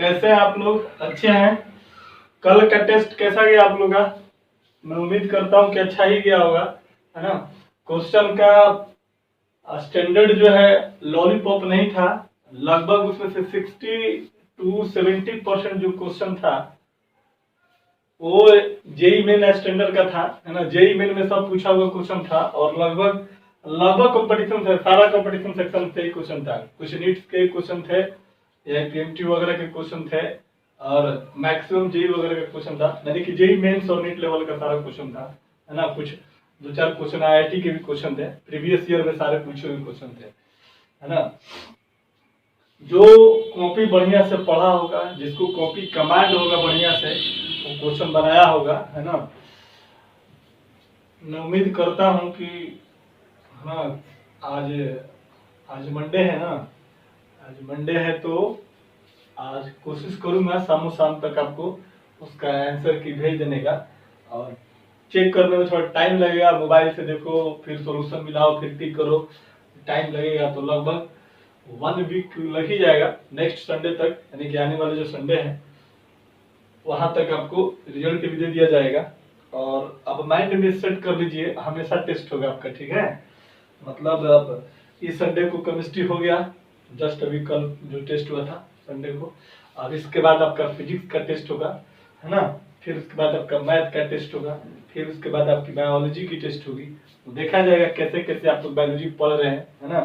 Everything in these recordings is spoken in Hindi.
कैसे हैं आप लोग? अच्छे हैं? कल का टेस्ट कैसा गया आप लोग का? मैं उम्मीद करता हूँ कि अच्छा ही गया होगा, है ना। क्वेश्चन का स्टैंडर्ड जो है लॉलीपॉप नहीं था। लगभग उसमें से 60 to 70% जो क्वेश्चन था वो जेई मेन स्टैंडर्ड का था, है ना। जेई मेन में सब पूछा हुआ क्वेश्चन था और लगभग लगभग कंपटीशन थे, सारा कंपटीशन सेक्शन से ही क्वेश्चन था। कुछ नीट्स के क्वेश्चन थे या पीएमटी वगैरह के क्वेश्चन थे और मैक्सिमम जेई वगैरह का क्वेश्चन था, यानी कि जेई मेंस और नीट लेवल का सारा क्वेश्चन था, है ना। कुछ दो चार क्वेश्चन आईआईटी के भी क्वेश्चन थे, प्रीवियस ईयर में सारे पूछे हुए क्वेश्चन थे, है ना। जो कॉपी बढ़िया से पढ़ा होगा, जिसको कॉपी कमांड होगा बढ़िया से, वो क्वेश्चन बनाया होगा, है ना। मैं उम्मीद करता हूँ कि हाँ, आज आज मंडे है ना, आज मंडे है तो आज कोशिश करूंगा शाम तक आपको उसका आंसर की भेज देने का। और चेक करने में थोड़ा टाइम लगेगा, मोबाइल से देखो फिर सॉल्यूशन मिलाओ फिर टिक करो, टाइम लगेगा। तो लगभग 1 वीक लग ही जाएगा, नेक्स्ट संडे तक, यानी कि आने वाले जो संडे है वहां तक आपको रिजल्ट भी दे दिया जाएगा। और अब माइंड में सेट कर लीजिए, हमेशा टेस्ट होगा आपका, ठीक है। मतलब अब इस संडे को केमिस्ट्री हो गया, जस्ट अभी कल जो टेस्ट हुआ था संडे को। अब इसके बाद आपका फिजिक्स का टेस्ट होगा, है ना। फिर उसके बाद आपका मैथ का टेस्ट होगा, फिर उसके बाद आपकी बायोलॉजी की टेस्ट होगी। तो देखा जाएगा कैसे कैसे आप लोग बायोलॉजी पढ़ रहे हैं, है ना।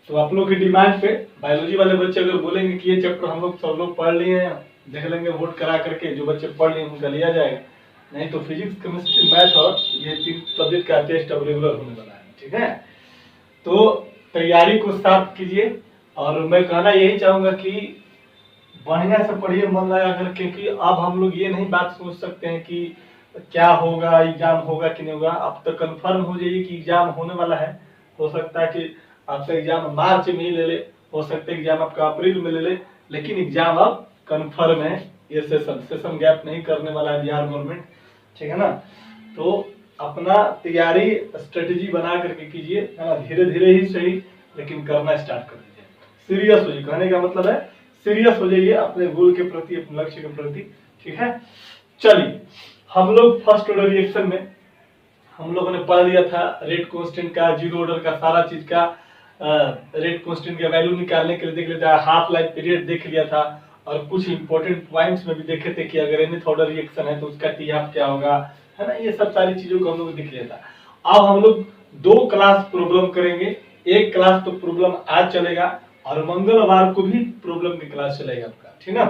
तो आप लोग की डिमांड पे बायोलॉजी वाले बच्चे अगर बोलेंगे कि ये चैप्टर हम लोग सब लोग पढ़ लिए हैं, देख लेंगे वोट करा करके, जो बच्चे पढ़ लिए उनका लिया जाएगा। नहीं तो फिजिक्स केमिस्ट्री मैथ और ये 3 सब्जेक्ट का टेस्ट अब रेगुलर होने वाला है, ठीक है। तो तैयारी को स्टार्ट कीजिए और मैं कहना यही चाहूंगा कि बढ़िया से पढ़िए मन लगा कर, क्योंकि अब हम लोग ये नहीं बात सोच सकते हैं कि क्या होगा, एग्जाम होगा कि नहीं होगा। अब तो कंफर्म हो जाइए कि एग्जाम होने वाला है। हो सकता है कि आपका एग्जाम मार्च में ही ले ले, हो सकता है एग्जाम आपका अप्रैल में ले ले, लेकिन एग्जाम अब कंफर्म है। ये सेशन गैप नहीं करने वाला है बिहार गवर्नमेंट, ठीक है ना। तो अपना तैयारी स्ट्रेटेजी बना करके कीजिए, है ना। धीरे धीरे ही सही, लेकिन करना स्टार्ट कर दीजिए। सीरियस हो जाइए, कहने का मतलब है सीरियस हो जाइए अपने गोल के प्रति, अपने लक्ष्य के प्रति, ठीक है। चलिए, हम लोग फर्स्ट ऑर्डर रिएक्शन में हम लोगों ने पढ़ लिया था रेट कांस्टेंट का, जीरो ऑर्डर का, सारा चीज का। रेट कांस्टेंट का वैल्यू निकालने के लिए देख लिया था, हाफ लाइफ पीरियड देख लिया था और कुछ इंपॉर्टेंट पॉइंट्स में भी देखे थे कि अगर nth ऑर्डर रिएक्शन है तो उसका टी हाफ क्या होगा, है ना। ये सब सारी चीजों को हम लोग देख लिया था। अब हम लोग 2 क्लास प्रॉब्लम करेंगे। एक क्लास तो प्रॉब्लम आज चलेगा और मंगलवार को भी प्रॉब्लम की क्लास चलेगा आपका, ठीक है।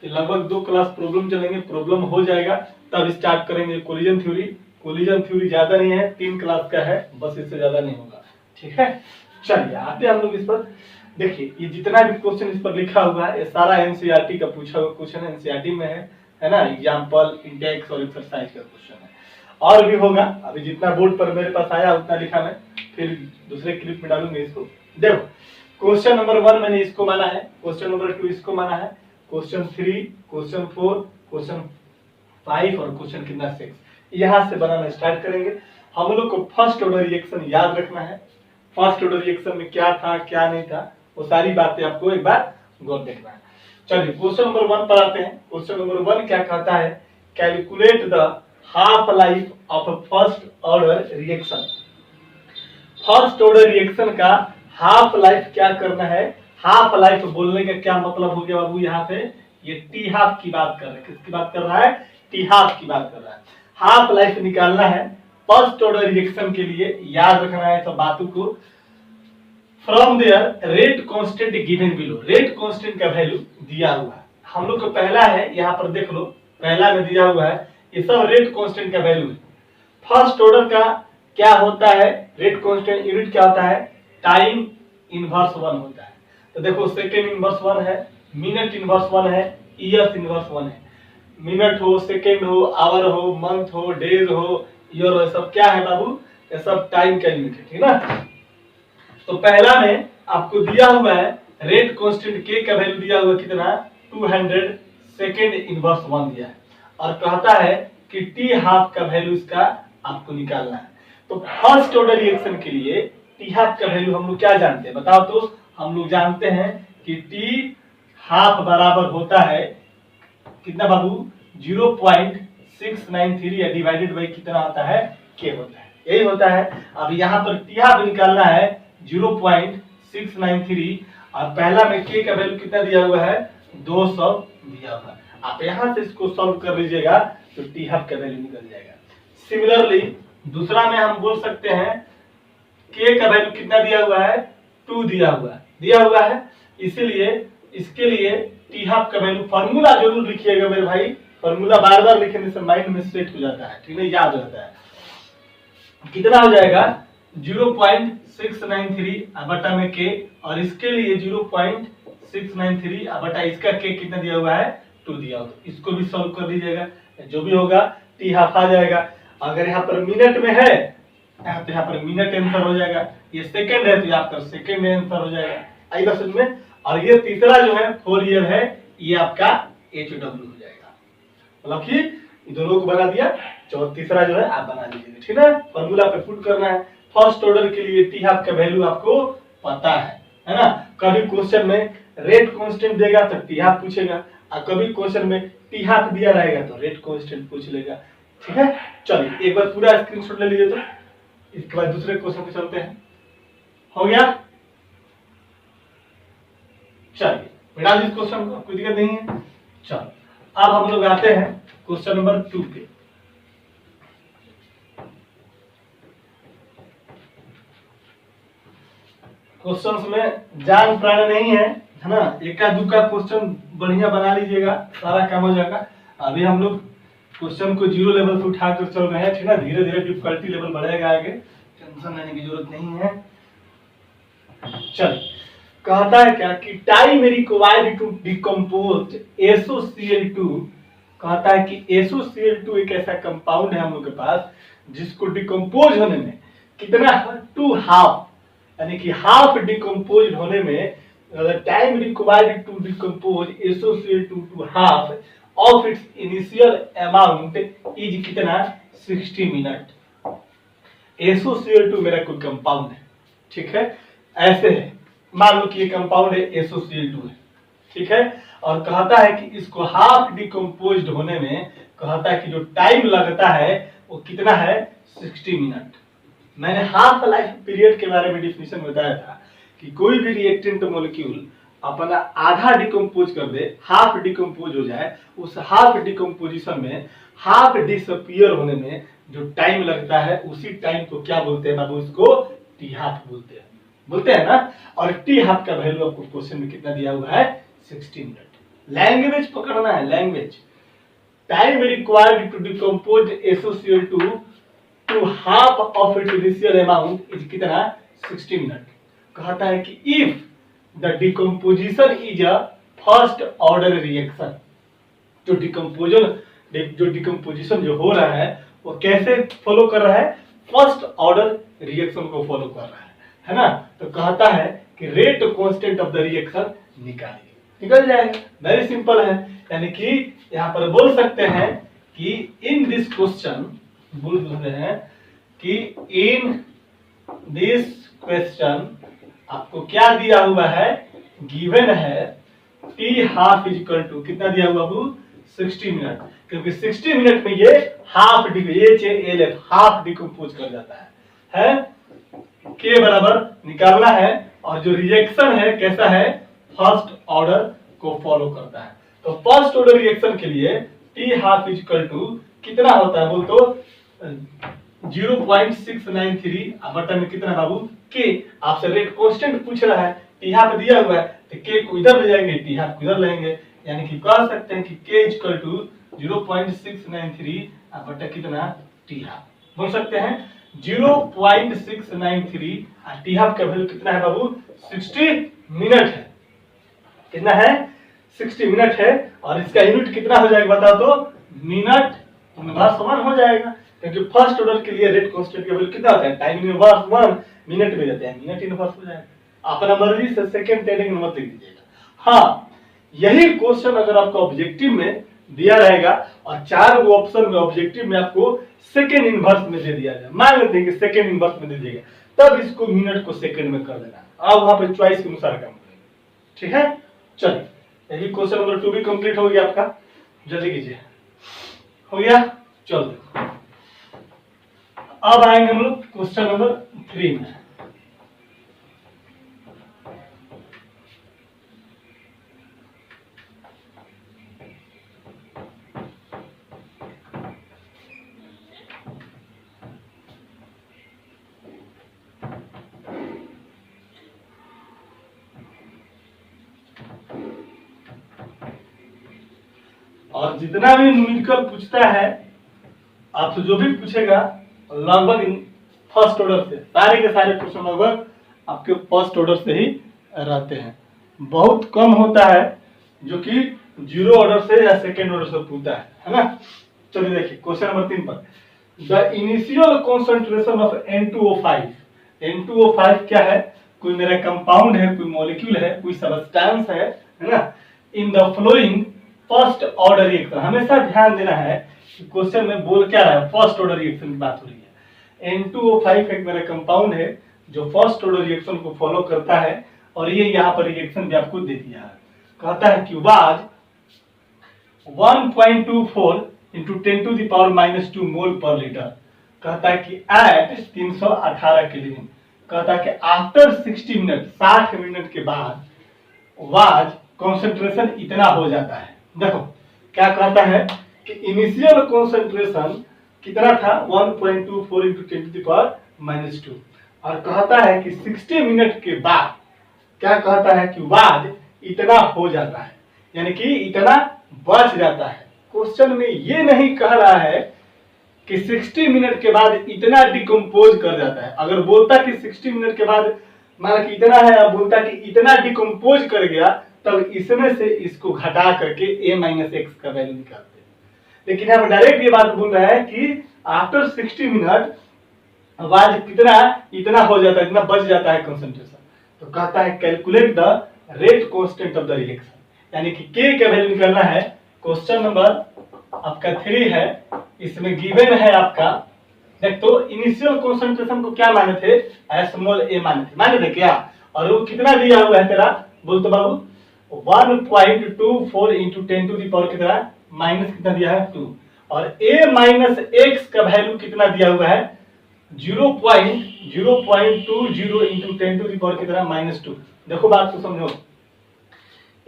तो लगभग 2 क्लास प्रॉब्लम चलेंगे, प्रॉब्लम हो जाएगा तब स्टार्ट करेंगे कोलिजन थ्योरी। कोलिजन थ्योरी ज्यादा नहीं है, 3 क्लास का है, बस इससे ज्यादा नहीं होगा, ठीक है। चलिए आते हैं हम लोग इस पर। देखिए, ये जितना भी क्वेश्चन इस पर लिखा हुआ है ये सारा एनसीईआरटी का पूछा हुआ क्वेश्चन है, एनसीईआरटी में है ना। एग्जांपल, इंडेक्स और एक्सरसाइज का क्वेश्चन है। और भी होगा, अभी जितना बोर्ड पर मेरे पास आया उतना लिखा मैं, फिर दूसरे क्लिप में डालूंगा इसको। देखो, क्वेश्चन नंबर 1 मैंने इसको माना है, क्वेश्चन नंबर 2 इसको माना है, क्वेश्चन 3, क्वेश्चन 4, क्वेश्चन 5 और क्वेश्चन कितना 6, यहाँ से बनाना स्टार्ट करेंगे। हम लोग को फर्स्ट ऑर्डर रिएक्शन याद रखना है। फर्स्ट ऑर्डर रिएक्शन में क्या था क्या नहीं था, वो सारी बातें आपको एक बार गौर देखना है। चलिए क्वेश्चन नंबर 1 पर आते हैं। क्वेश्चन नंबर 1 क्या कहता है, calculate the half life of a first order reaction. First order reaction का हाफ लाइफ क्या करना है। हाफ लाइफ बोलने का क्या मतलब हो गया बाबू, यहाँ पे ये टी हाफ की बात कर रहा है। किसकी बात कर रहा है? टी हाफ की बात कर रहा है। हाफ लाइफ निकालना है फर्स्ट ऑर्डर रिएक्शन के लिए, याद रखना है सब बातों को। From there rate constant given below, rate constant का वैल्यू दिया हुआ है हम लोग को, पहला है यहाँ पर देख लो, पहला में दिया हुआ है, ये सब रेट कांस्टेंट का वैल्यू है। फर्स्ट ऑर्डर का क्या होता है, रेट कांस्टेंट यूनिट क्या होता है, टाइम इनवर्स 1 होता है। तो देखो सेकंड इनवर्स 1 है, मिनट इनवर्स 1 है, ईयर इनवर्स 1 है। मिनट हो, सेकंड हो, आवर हो, मंथ हो, डेज हो, ईयर हो, सब क्या है बाबू, ये सब टाइम का यूनिट है, ठीक ना। तो पहला में आपको दिया हुआ है रेट कांस्टेंट के का वैल्यू दिया हुआ कितना, 200, सेकंड इनवर्स 1 दिया है और कहता है कि टी हाफ का वैल्यू इसका आपको निकालना है। तो फर्स्ट ऑर्डर रिएक्शन के लिए टी हाफ का वैल्यू हम लोग क्या जानते हैं बताओ तो। हम लोग जानते हैं कि टी हाफ बराबर होता है कितना बाबू 0.693 या डिवाइडेड बाई कितना होता है के होता है, यही होता है। अब यहाँ पर टी हाफ निकालना है 0.693 और पहला में के का वैल्यू कितना दिया हुआ है 200 दिया हुआ है। आप यहाँ से इसको सॉल्व कर लीजिएगा तो टी हाफ का वैल्यू निकल जाएगा। सिमिलरली दूसरा में हम बोल सकते हैं के का वैल्यू कितना दिया हुआ है 2 दिया हुआ है, इसीलिए इसके लिए टी हाफ का वैल्यू फॉर्मूला जरूर लिखिएगा मेरे भाई, फॉर्मूला बार बार लिखने से माइंड में सेट हो जाता है, ठीक है, याद रहता है। कितना हो जाएगा 0.693 बटा में के और इसके लिए 0.693 बटा इसका के कितना दिया हुआ है 2 दिया हुआ, तो इसको भी सॉल्व कर दीजिएगा, जो भी होगा टी हाफ आ जाएगा। अगर यहाँ पर मिनट में है तो यहाँ पर मिनट आंसर हो जाएगा, ये सेकंड है तो यहाँ पर सेकंड आंसर हो जाएगा, आई बात समझ में। और ये तीसरा जो है 4 ईयर है, ये आपका HW हो जाएगा, मतलब कि दोनों को बना दिया, तीसरा जो है आप बना लीजिए, ठीक है। फॉर्मूला पे पुट करना है। फर्स्ट ऑर्डर के लिए टी हाफ का वैल्यू आपको पता है ना। कभी क्वेश्चन में रेट कांस्टेंट देगा तो टी हाफ पूछेगा, और कभी क्वेश्चन में टी हाफ दिया रहेगा तो रेट कांस्टेंट पूछ लेगा, ठीक है। चलिए एक बार पूरा स्क्रीनशॉट ले लीजिए, तो इसके बाद दूसरे क्वेश्चन पे चलते हैं। हो गया, चलिए मिटा दीजिए क्वेश्चन को, कोई दिक्कत नहीं है। चलो अब हम लोग आते हैं क्वेश्चन नंबर 2 पे। क्वेश्चंस में जान प्राण नहीं है ना, एका दुक्का क्वेश्चन बढ़िया बना लीजिएगा, सारा काम हो जाएगा। अभी हम लोग क्वेश्चन को 0 लेवल से उठाकर चल रहे हैं, ठीक है, धीरे धीरे डिफिकल्टी लेवल बढ़ेगा आगे, टेंशन लेने की जरूरत नहीं है। चल कहता है क्या कि time required to decompose SOCl2, कहता है कि SOCl2 एक ऐसा कंपाउंड है हम लोग के पास जिसको डिकम्पोज होने में कितना 2 हाफ, यानी कि हाफ डिकम्पोज होने में time required to decompose SOCl2 to half of its initial amount is कितना 60 मिनट। SOCl2 मेरा कोई कंपाउंड है, ठीक है, ऐसे है, मान लो कि ये कंपाउंड है SOCl2 है, ठीक है, और कहता है कि इसको हाफ डिकम्पोज्ड होने में कहता है कि जो टाइम लगता है वो कितना है 60 मिनट। मैंने हाफ लाइफ पीरियड के बारे में डिफिनेशन बताया था कि कोई भी रिएक्टेंट मॉलिक्यूल अपना आधा डिकम्पोज कर दे, हाफ डिकम्पोज हो जाए, उस हाफ डिकम्पोजिशन में हाफ डिसअपियर होने में जो टाइम लगता है उसी टाइम को क्या बोलते हैं बाबू, उसको टी हाफ बोलते हैं ना। और टी हाफ का वैल्यू आपको क्वेश्चन में कितना दिया हुआ है 60 मिनट। लैंग्वेज पकड़ना है, language time required to decompose SOCl2 to half of its initial amount is कितना 60 मिनट। कहता है कि if the decomposition is a first order reaction, जो डिकम्पोजिशन जो हो रहा है वो कैसे फॉलो कर रहा है, फर्स्ट ऑर्डर रिएक्शन को फॉलो कर रहा है ना। तो कहता है कि rate constant of the reaction निकालिए, निकल जाएगा, वेरी सिंपल है। यानी कि यहाँ पर बोल सकते हैं कि इन दिस क्वेश्चन, बोल सकते हैं कि इन दिस क्वेश्चन आपको क्या दिया हुआ है, गिवन है टी हाफ इक्वल टू कितना दिया हुआ बाबू 60 मिनट, क्योंकि 60 मिनट में ये हाफ हाफ डिकम्पोज कर जाता है के बराबर निकालना है, और जो रिएक्शन है कैसा है, फर्स्ट ऑर्डर को फॉलो करता है। तो फर्स्ट ऑर्डर रिएक्शन के लिए टी हाफ इक्वल टू कितना होता है बोल तो 0.693 बटा में कितना बाबू के, आपसे रेट कांस्टेंट पूछ रहा है, टी हाफ दिया हुआ है तो के को इधर ले जाएंगे, टी हाफ को इधर लेंगे, यानी कि कह सकते हैं कि के इक्वल टू 0.693 बटा कितना टी हाफ, बोल सकते हैं 0.693 टी हाफ का वैल्यू कितना है बाबू 60 मिनट है, कितना है 60 मिनट है। और इसका यूनिट कितना हो जाएगा बताओ तो, मिनट इनवर्स 1 हो जाएगा, क्योंकि फर्स्ट ऑर्डर के लिए रेट कांस्टेंट का वैल्यू कितना होता है, टाइम इनवर्स 1 मिनट में देते हैं, मिनट इनवर्स हो जाएगा। अपना मर्जी से सेकंड टेनिंग नंबर लिख दीजिएगा। हाँ, यही क्वेश्चन अगर आपका ऑब्जेक्टिव में दिया रहेगा और 4 गो ऑप्शन में ऑब्जेक्टिव में आपको सेकंड इनवर्स में दे दिया जाए, मान लेते हैं कि सेकंड इनवर्स में दे दिएगा, तब इसको मिनट को सेकंड में कर देना, अब वहां पे चॉइस के अनुसार काम करेंगे, ठीक है। चलिए ये भी क्वेश्चन नंबर 2 भी कंप्लीट हो गया आपका। जल्दी कीजिए, हो गया। चलो अब आएंगे हम लोग क्वेश्चन नंबर 3 में। और जितना भी न्यूमेरिकल पूछता है आपसे, जो भी पूछेगा लगभग फर्स्ट ऑर्डर से, सारे के सारे क्वेश्चन लगभग आपके फर्स्ट ऑर्डर से ही रहते हैं। बहुत कम होता है जो कि जीरो ऑर्डर से या सेकेंड ऑर्डर से पूछता है ना। चलिए देखिए क्वेश्चन नंबर 3 पर, the initial concentration of N2O5। N2O5 क्या है? कोई मेरा कंपाउंड है, कोई मॉलिक्यूल है, कोई सब्सटेंस है ना। In the flowing first order reaction, हमेशा ध्यान देना है कि क्वेश्चन में बोल क्या रहा है, फर्स्ट ऑर्डर रिएक्शन की बात हो रही है। N2O5 एक मेरा कंपाउंड है जो फर्स्ट ऑर्डर रिएक्शन को फॉलो करता है, और ये यहाँ पर रिएक्शन भी आपको दे दिया है। कहता है कि वाज 1.24 इंटू 10⁻⁻² मोल पर लीटर। कहता है कि एट 318 केल्विन, कहता है कि आफ्टर 60 मिनट, 60 मिनट के बाद वाज कॉन्सेंट्रेशन इतना हो जाता है। देखो क्या कहता है कि इनिशियल कॉन्सेंट्रेशन कितना था, 1.24 इंटू 10⁻⁻², और कहता है कि 60 मिनट के बाद क्या कहता है कि वाज इतना हो जाता है, यानी कि इतना बच जाता है। क्वेश्चन में ये नहीं कह रहा है कि 60 मिनट के बाद इतना डिकम्पोज कर जाता है। अगर बोलता कि 60 मिनट के बाद माना कि इतना है, अब बोलता कि इतना डिकम्पोज कर गया, तब इसमें से इसको घटा करके a-x का वैल्यू निकालते हैं। लेकिन यहाँ पर डायरेक्ट ये बात बोल रहा है कि आफ्टर 60 मिनट वाज कितना इतना हो जाता है, इतना बच जाता है कंसंट्रेशन। तो कहता है calculate the rate constant of the reaction, यानी कि k का वैल्यू निकालना है। क्वेश्चन नंबर आपका 3 है, इसमें गिवन है आपका, देख तो इनिशियल कंसंट्रेशन को क्या माने थे, स्मॉल a माने थे क्या, और वो कितना दिया हुआ है तेरा, बोल तो बाबू 1.24 इंटू 10⁻⁻ कितना माइनस कितना दिया है 2, और a-x का वैल्यू कितना दिया हुआ है 0.020 इंटू 10⁻⁻²। देखो बात को समझो,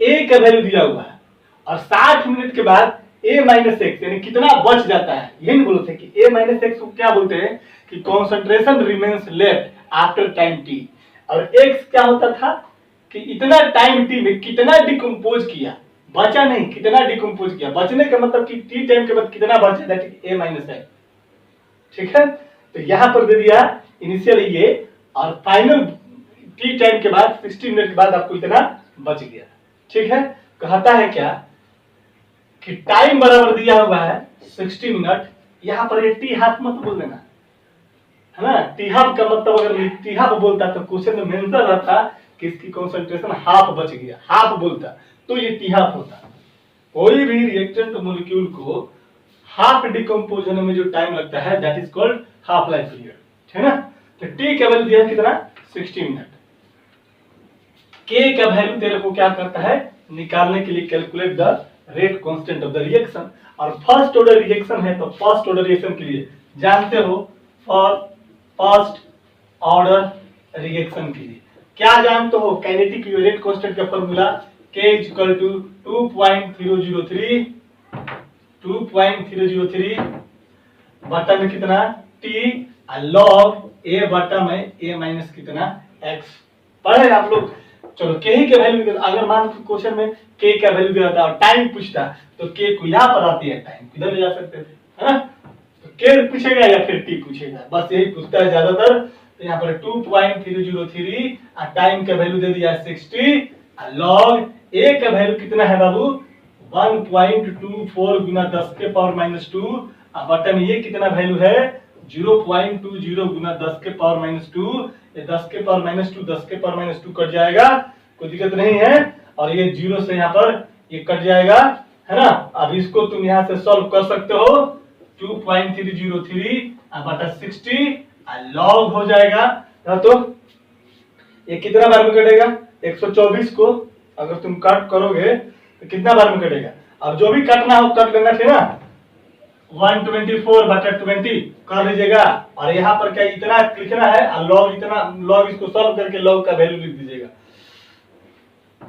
a का वैल्यू दिया हुआ है और 60 मिनट के बाद a-x यानी कितना बच जाता है, यही बोलते हैं कि a-x को क्या बोलते हैं कि concentration remains left after time t, और x क्या होता था कि इतना टाइम t में कितना डिकम्पोज किया, बचा नहीं, कितना डिकम्पोज किया। बचने का मतलब कि t टाइम के बाद कितना बचा, दैट इज a-x। ठीक है, तो यहां पर दे दिया इनिशियल ये, और फाइनल t टाइम के बाद 60 मिनट के बाद आपको इतना बच गया। ठीक है, कहता है क्या कि टाइम बराबर दिया हुआ है 60 मिनट, यहां पर टी हाफ मत बोल देना, है ना। टी हाफ का मतलब अगर टी हाफ बोलता तो क्वेश्चन में मेंशन रहता कि इसकी कंसंट्रेशन हाफ बच गया, हाफ बोलता तो ये टी हाफ होता। कोई भी रिएक्टेंट मॉलिक्यूल को हाफ डिकम्पोज होने में जो टाइम लगता है that is called half life period, ठीक है ना। तो टी का वैल्यू दिया कितना 60 मिनट। के का वैल्यू तेरे को क्या करता है निकालने के लिए, calculate the rate constant of the reaction, और फर्स्ट ऑर्डर रिएक्शन है तो फर्स्ट ऑर्डर रिएक्शन के लिए जानते हो, फॉर फर्स्ट ऑर्डर रिएक्शन के लिए क्या जानते हो, काइनेटिक रेट कांस्टेंट का फार्मूला k = 2.003 बटा में कितना t, log a बटा में a- कितना x। पढ़े आप लोग। चलो के ही के वैल्यू, अगर मान क्वेश्चन में के का वैल्यू दिया था और टाइम पूछता तो के को यहाँ पर आती है, टाइम किधर ले जा सकते थे, है ना। तो के पूछेगा या फिर टी पूछेगा, बस यही पूछता है ज्यादातर। तो यहाँ पर 2.003 और टाइम का वैल्यू दे दिया 60, लॉग ए का वैल्यू कितना है बाबू 1.24 गुना 10⁻⁻², और बटन ये कितना वैल्यू है 0.20 गुना 10⁻⁻²। ये 10⁻⁻², 10⁻⁻² कट जाएगा, कोई दिक्कत नहीं है, और ये 0 से यहाँ पर ये कट जाएगा, है ना। अब इसको तुम यहाँ से सॉल्व कर सकते हो, 2.303 बटा 60 लॉग हो जाएगा। तो ये कितना बार में कटेगा 124 को अगर तुम काट करोगे तो तो कितना बार में कटेगा। अब जो भी काटना हो कट लेना चाहिए ना, 124/20 कर लीजिएगा। और यहाँ पर क्या इतना लिखना है और लॉग इतना, लॉग इसको सॉल्व करके लॉग का वैल्यू लिख दीजिएगा।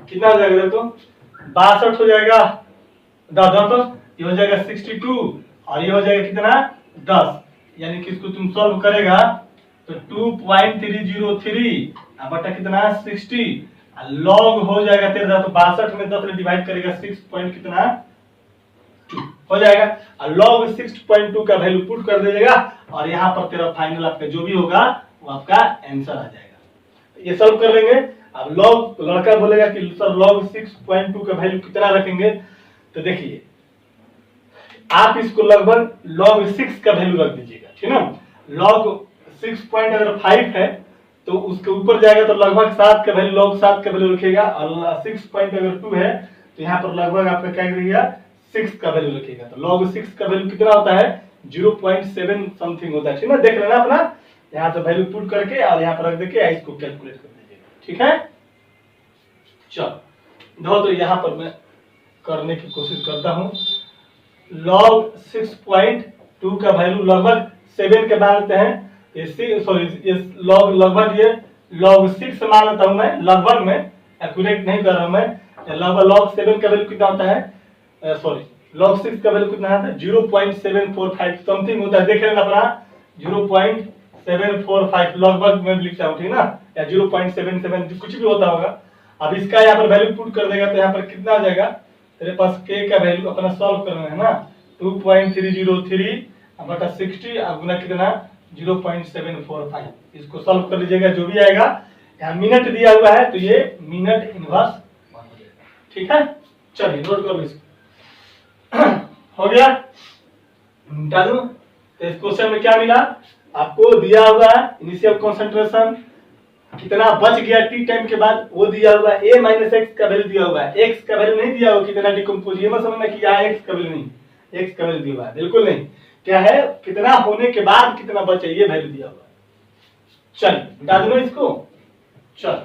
कितना हो जाएगा तो 62 हो जाएगा, 10 ये हो जाएगा 62 और ये हो जाएगा कितना 10, यानी कि इसको तुम सॉल्व करेगा तो 2.303 बटा कितना 60 लॉग हो जाएगा तेरा, तो 62 में 10 डिवाइड करेगा 6 पॉइंट कितना 2 हो जाएगा और लॉग 6.2 का वैल्यू पुट कर दीजिएगा और यहाँ पर तेरा फाइनल आपका जो भी होगा वो आपका आंसर आ जाएगा। ये सॉल्व कर लेंगे। अब लॉग, लड़का बोलेगा कि सर लॉग 6.2 का वैल्यू कितना रखेंगे, तो देखिए आप इसको लगभग log 6 का वैल्यू रख दीजिएगा, ठीक है ना। log 6 पॉइंट अगर 5 है तो उसके ऊपर जाएगा तो लगभग 7 का वैल्यू, log 7 का वैल्यू रखेगा और 6 पॉइंट अगर 2 है तो यहाँ पर लगभग आपका क्या करेगा 6 का वैल्यू रखेगा। तो log 6 का वैल्यू कितना होता है 0.7 समथिंग होता है, ठीक है ना। देख लेना अपना, यहाँ से वैल्यू पुट करके और यहाँ पर रख देके इसको कैलकुलेट कर दीजिएगा, ठीक है। चलो तो यहाँ पर मैं करने की कोशिश करता हूँ। log 6.2 का वैल्यू लगभग 7 के मान लेते हैं, ये log लगभग ये log 6 मान लेता हूं मैं, लगभग में एक्यूरेट नहीं कर रहा हूं मैं। लगभग log 7 का वैल्यू कितना होता है, log 6 का वैल्यू कितना आता है 0.745 समथिंग होता है, देख लेना अपना 0.745 लगभग में लिखता हूं, ठीक है ना, या 0.77 कुछ भी होता होगा। अब इसका यहाँ पर वैल्यू पुट कर देगा तो यहाँ पर कितना आ जाएगा तेरे पास k का वैल्यू अपना सॉल्व करना है ना, 2.303 बटा 60 अब गुना कितना 0.745, इसको सॉल्व कर लीजिएगा जो भी आएगा। यहाँ मिनट दिया हुआ है तो ये मिनट इनवर्स बन जाएगा, ठीक है। चलिए नोट कर लो इसको। हो गया, मिटा दूं। तो इस क्वेश्चन में क्या मिला आपको, दिया हुआ है इनिशियल कंसंट्रेशन कितना बच गया टी टाइम के बाद, वो दिया हुआ है a माइनस एक्स का वैल्यू दिया हुआ है, x का वैल्यू नहीं दिया हुआ कितना डिकम्पोज, ये मत समझना कि यहाँ x का वैल्यू नहीं, x का वैल्यू दिया हुआ है बिल्कुल नहीं, क्या है कितना होने के बाद कितना बचे ये वैल्यू दिया हुआ है। चल बता दो इसको। चल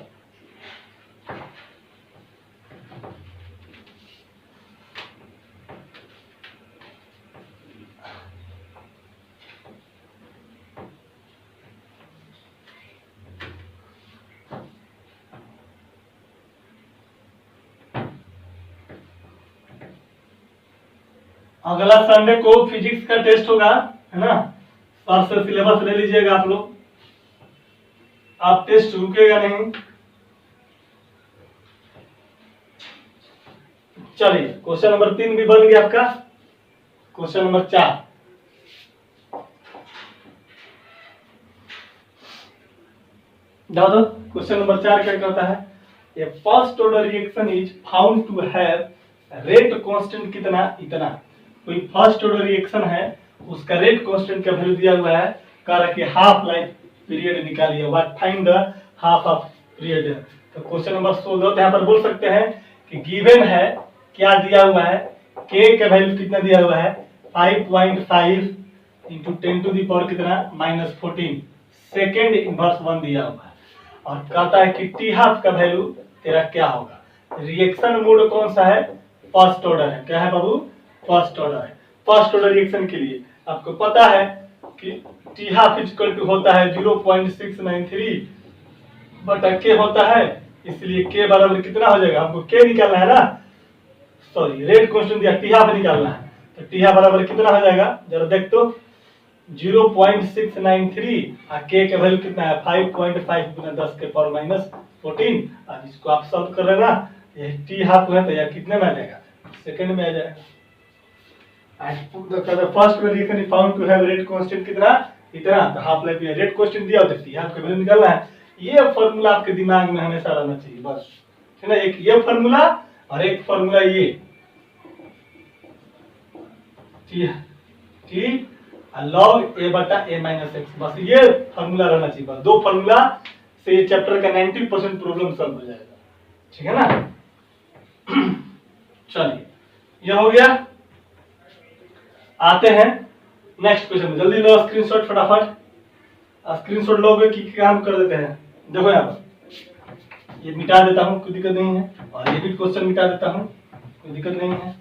अगला संडे को फिजिक्स का टेस्ट होगा, है ना, सर से सिलेबस ले लीजिएगा आप लोग, आप टेस्ट रुकेगा नहीं। चलिए क्वेश्चन नंबर 3 भी बन गया आपका। क्वेश्चन नंबर 4 जाओ तो क्वेश्चन नंबर 4 क्या कहता है, a first order reaction is found to have rate constant कितना इतना। कोई फर्स्ट ऑर्डर रिएक्शन है उसका रेट कांस्टेंट का वैल्यू दिया हुआ है, कह रहा है कि हाफ लाइफ पीरियड निकालिए, what find the half of period. तो क्वेश्चन नंबर 16 तो यहाँ पर बोल सकते हैं कि गिवन है क्या दिया हुआ है, k का वैल्यू कितना दिया हुआ है 5.5 इंटू 10 टू द पावर कितना -14, सेकेंड इनवर्स 1 दिया हुआ है और कहता है कि टी हाफ का वैल्यू तेरा क्या होगा। रिएक्शन मोड कौन सा है, फर्स्ट ऑर्डर है, क्या है बाबू फर्स्ट ऑर्डर है। फर्स्ट ऑर्डर रिएक्शन के लिए आपको पता है कि टी हाफ इक्वल टू होता है 0.693 बटा के होता है, इसलिए के बराबर कितना हो जाएगा, हमको के निकालना है ना, सॉरी रेट कांस्टेंट दिया टी हाफ निकालना है, तो टी हाफ बराबर कितना हो जाएगा जरा देख तो 0.693 और के का वैल्यू कितना है 5.5 गुना 10 के पावर -14। अब इसको आप सॉल्व कर लेना, ये टी हाफ है तो यह कितने में आ जाएगा सेकंड में आ जाएगा। फर्स्ट में reaction found to have rate constant कितना इतना, तो हाफ लाइफ में रेट कांस्टेंट दिया होता है टी हाफ का वैल्यू निकालना है। ये फार्मूला आपके दिमाग में हमेशा रहना चाहिए बस, है ना, एक ये फार्मूला और एक फार्मूला ये टी लॉग a बटा a माइनस एक्स, बस ये फार्मूला रहना चाहिए, बस दो फार्मूला से ये चैप्टर का 90% प्रॉब्लम सॉल्व हो जाएगा, ठीक है ना। चलिए ये हो गया, आते हैं नेक्स्ट क्वेश्चन में, जल्दी लो स्क्रीनशॉट फटाफट, स्क्रीनशॉट लोगे कि काम कर देते हैं। देखो यहाँ पर ये मिटा देता हूँ, कोई दिक्कत नहीं है, और ये भी क्वेश्चन मिटा देता हूँ, कोई दिक्कत नहीं है।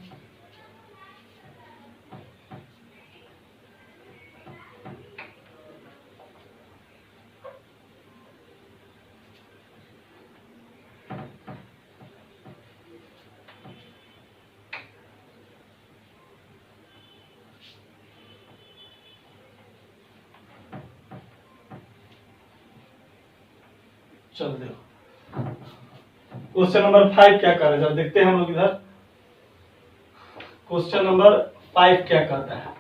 चल देखो क्वेश्चन नंबर 5 क्या कर रहे हैं, देखते हैं हम लोग इधर। क्वेश्चन नंबर 5 क्या करता है,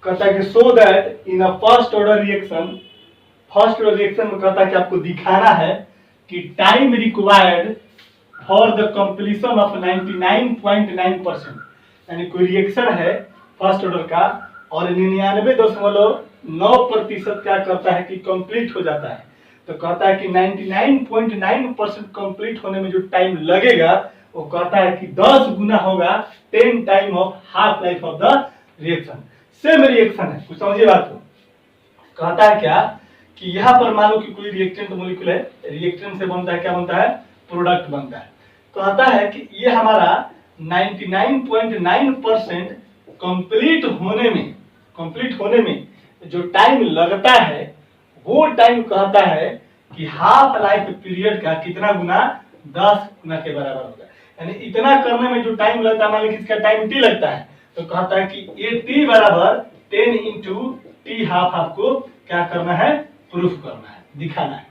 कहता है कि so that in a first order reaction, first order reaction में कहता है कि आपको दिखाना है कि time required for the completion of 99.9%, यानी कोई रिएक्शन है फर्स्ट ऑर्डर का और 99.9% क्या करता है कि कंप्लीट हो जाता है। तो कहता है कि 99.9% कंप्लीट होने में जो टाइम लगेगा वो कहता है कि 10 गुना होगा 10 time of half life of the reaction. Same reaction है, कुछ समझिए बात को। कहता है क्या कि यहाँ पर मान लो कि कोई रिएक्टेंट मॉलिक्यूल है, रिएक्टेंट से बनता है क्या बनता है, प्रोडक्ट बनता है। कहता है कि ये हमारा 99.9% कंप्लीट होने में जो टाइम लगता है वो टाइम कहता है कि हाफ लाइफ पीरियड का कितना गुना, 10 गुना के बराबर होगा। यानी इतना करने में जो टाइम लगता है, मान लीजिए इसका टाइम टी लगता है, तो कहता है कि ये टी बराबर 10 इंटू टी हाफ आपको क्या करना है, प्रूफ करना है, दिखाना है।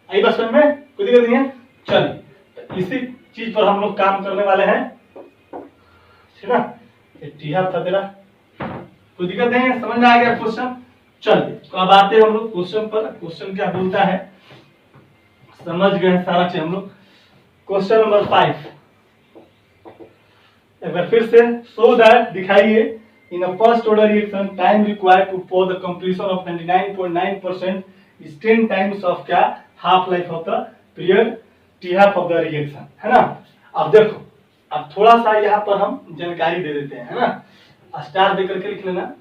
आई बस में कोई दिक्कत नहीं है। चलिए तो इसी चीज पर हम लोग काम करने वाले हैं, ठीक है। टी हाफ था तेरा, कोई दिक्कत नहीं है, समझ में आ गया क्वेश्चन। चलिए तो अब आते हैं हम लोग क्वेश्चन पर। क्वेश्चन क्या बोलता है, समझ गए सारा चीज हम लोग। क्वेश्चन नंबर 5 एक बार फिर से, सो दैट दिखाइए in a first order reaction time required to for the completion of 99.9% is 10 times of क्या, half life of the period T half of the reaction, है ना। अब देखो, अब थोड़ा सा यहाँ पर हम जानकारी दे देते हैं, है ना। स्टार दे करके लिख लेना।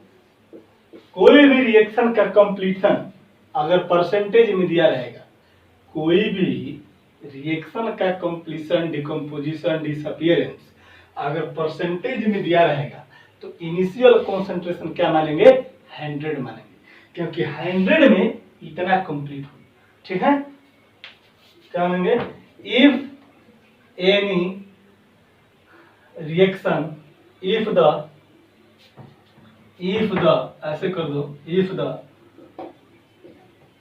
कोई भी रिएक्शन का कंप्लीशन अगर परसेंटेज में दिया रहेगा, कोई भी रिएक्शन का कंप्लीशन, डिकम्पोजिशन, डिसअपियरेंस अगर परसेंटेज में दिया रहेगा तो इनिशियल कंसंट्रेशन क्या मानेंगे, 100 मानेंगे, क्योंकि 100 में इतना कंप्लीट हो, ठीक है। क्या मानेंगे, if any reaction, if the ऐसे कर दो, if the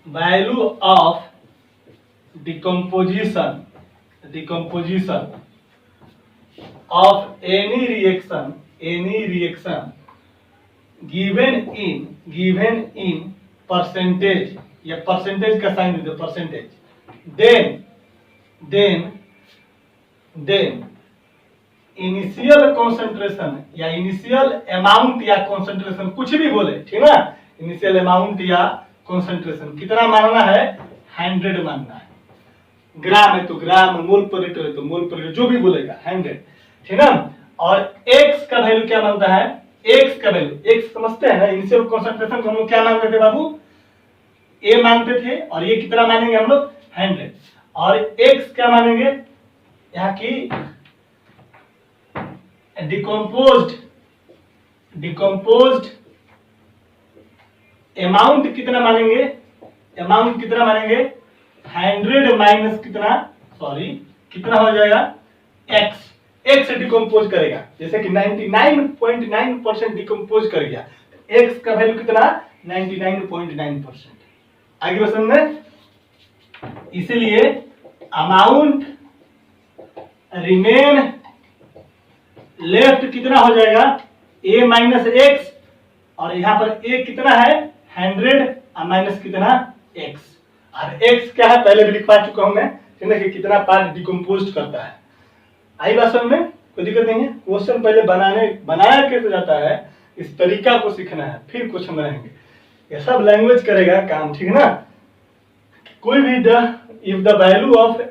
value of decomposition of any reaction given in percentage, या परसेंटेज का साइन दे दो, परसेंटेज, then इनिशियल कॉन्सेंट्रेशन या इनिशियल अमाउंट या कॉन्सेंट्रेशन, कुछ भी बोले, ठीक है। इनिशियल अमाउंट या कॉन्सेंट्रेशन कितना मानना है, 100 मानना है। ग्राम है तो ग्राम, मोल पर लीटर है तो मोल पर लीटर, जो भी बोलेगा 100, ठीक है। और x का वैल्यू क्या मानता है, x का वैल्यू, x समझते हैं ना, इनिशियल कॉन्सेंट्रेशन को हम लोग क्या मानते थे बाबू, a मानते थे, और ये कितना मानेंगे हम लोग, 100। और x क्या मानेंगे, यहाँ की डिकम्पोज्ड अमाउंट कितना मानेंगे, 100 माइनस कितना, सॉरी कितना हो जाएगा, x से डिकम्पोज करेगा, जैसे कि 99.9% डिकम्पोज कर गया, x का वैल्यू कितना, 99.9%। आगे बस में, इसीलिए अमाउंट रिमेन लेफ्ट कितना हो जाएगा, a माइनस एक्स, और यहाँ पर a कितना है, 100 माइनस कितना, x, और x क्या है पहले भी लिखवा चुका हूं मैं, ठीक है, कि कितना पार्ट डिकम्पोज करता है। आई बात समझ में, कोई दिक्कत नहीं है। क्वेश्चन पहले बनाया कैसे जाता है, इस तरीका को सीखना है, फिर क्वेश्चन बनाएंगे, ये सब लैंग्वेज करेगा काम, ठीक है ना। कोई भी if the value of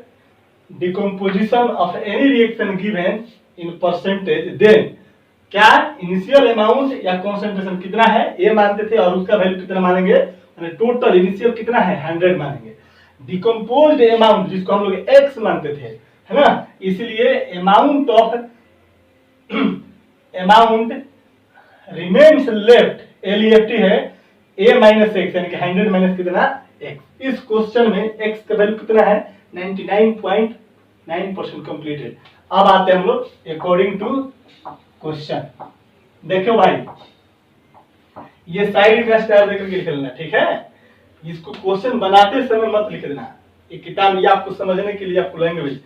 decomposition of any reaction given in percentage, then क्या इनिशियल अमाउंट या कॉन्सेंट्रेशन कितना है, ए मानते थे, और उसका वैल्यू कितना मानेंगे, टोटल इनिशियल कितना है, 100 मानेंगे। डिकम्पोज्ड अमाउंट जिसको हम लोग x मानते थे, है ना। इसलिए amount of amount remains left L E F T है a माइनस एक्स, यानी कि 100 माइनस कितना x। इस क्वेश्चन में x का वैल्यू कितना है 99.9% कंप्लीटेड। अब आते हैं हम लोग अकॉर्डिंग टू क्वेश्चन। देखो भाई, ये साइड का स्टार देकर के लिख लेना, ठीक है। इसको क्वेश्चन बनाते समय मत लिख देना, ये किताब ये आपको समझने के लिए, आपको लैंग्वेज।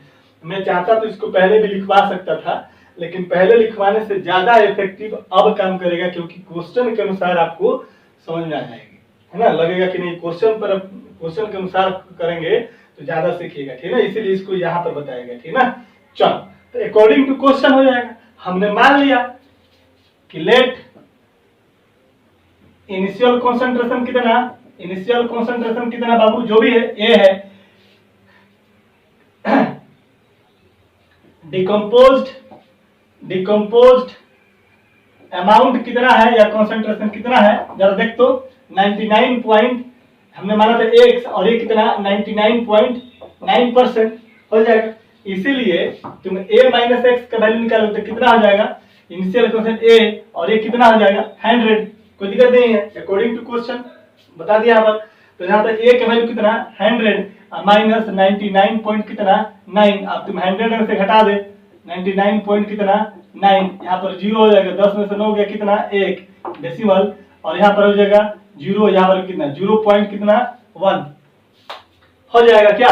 मैं चाहता तो इसको पहले भी लिखवा सकता था, लेकिन पहले लिखवाने से ज्यादा इफेक्टिव अब काम करेगा, क्योंकि क्वेश्चन के अनुसार आपको समझ में आ जाएगी, है ना। लगेगा कि नहीं क्वेश्चन के अनुसार करेंगे तो ज्यादा सीखिएगा, ठीक है। इसीलिए इसको यहाँ पर बताएगा, ठीक है ना। चलो, तो अकॉर्डिंग टू क्वेश्चन हो जाएगा। हमने मान लिया कि लेट इनिशियल कॉन्सेंट्रेशन कितना बाबू, जो भी है ए है, डिकम्पोज्ड अमाउंट कितना है या कॉन्सेंट्रेशन कितना है, जरा देख तो 99 पॉइंट हमने माना था x, और ये कितना 99.9% हो जाएगा। इसीलिए तुम a माइनस एक्स का वैल्यू निकालो तो कितना हो जाएगा, इनिशियल क्वेश्चन a, और ये कितना हो जाएगा 100। कोई दिक्कत नहीं है, अकॉर्डिंग टू क्वेश्चन बता दिया यहाँ पर। तो यहाँ पर a का वैल्यू कितना 100 माइनस 99 पॉइंट कितना 9। अब तुम 100 में से घटा दे 99 पॉइंट कितना 9, यहाँ पर 0 हो जाएगा, 10 में से 9 गया कितना 1 डेसिमल, और यहाँ पर हो जाएगा 0, यहाँ पर कितना 0 पॉइंट कितना 1 हो जाएगा। क्या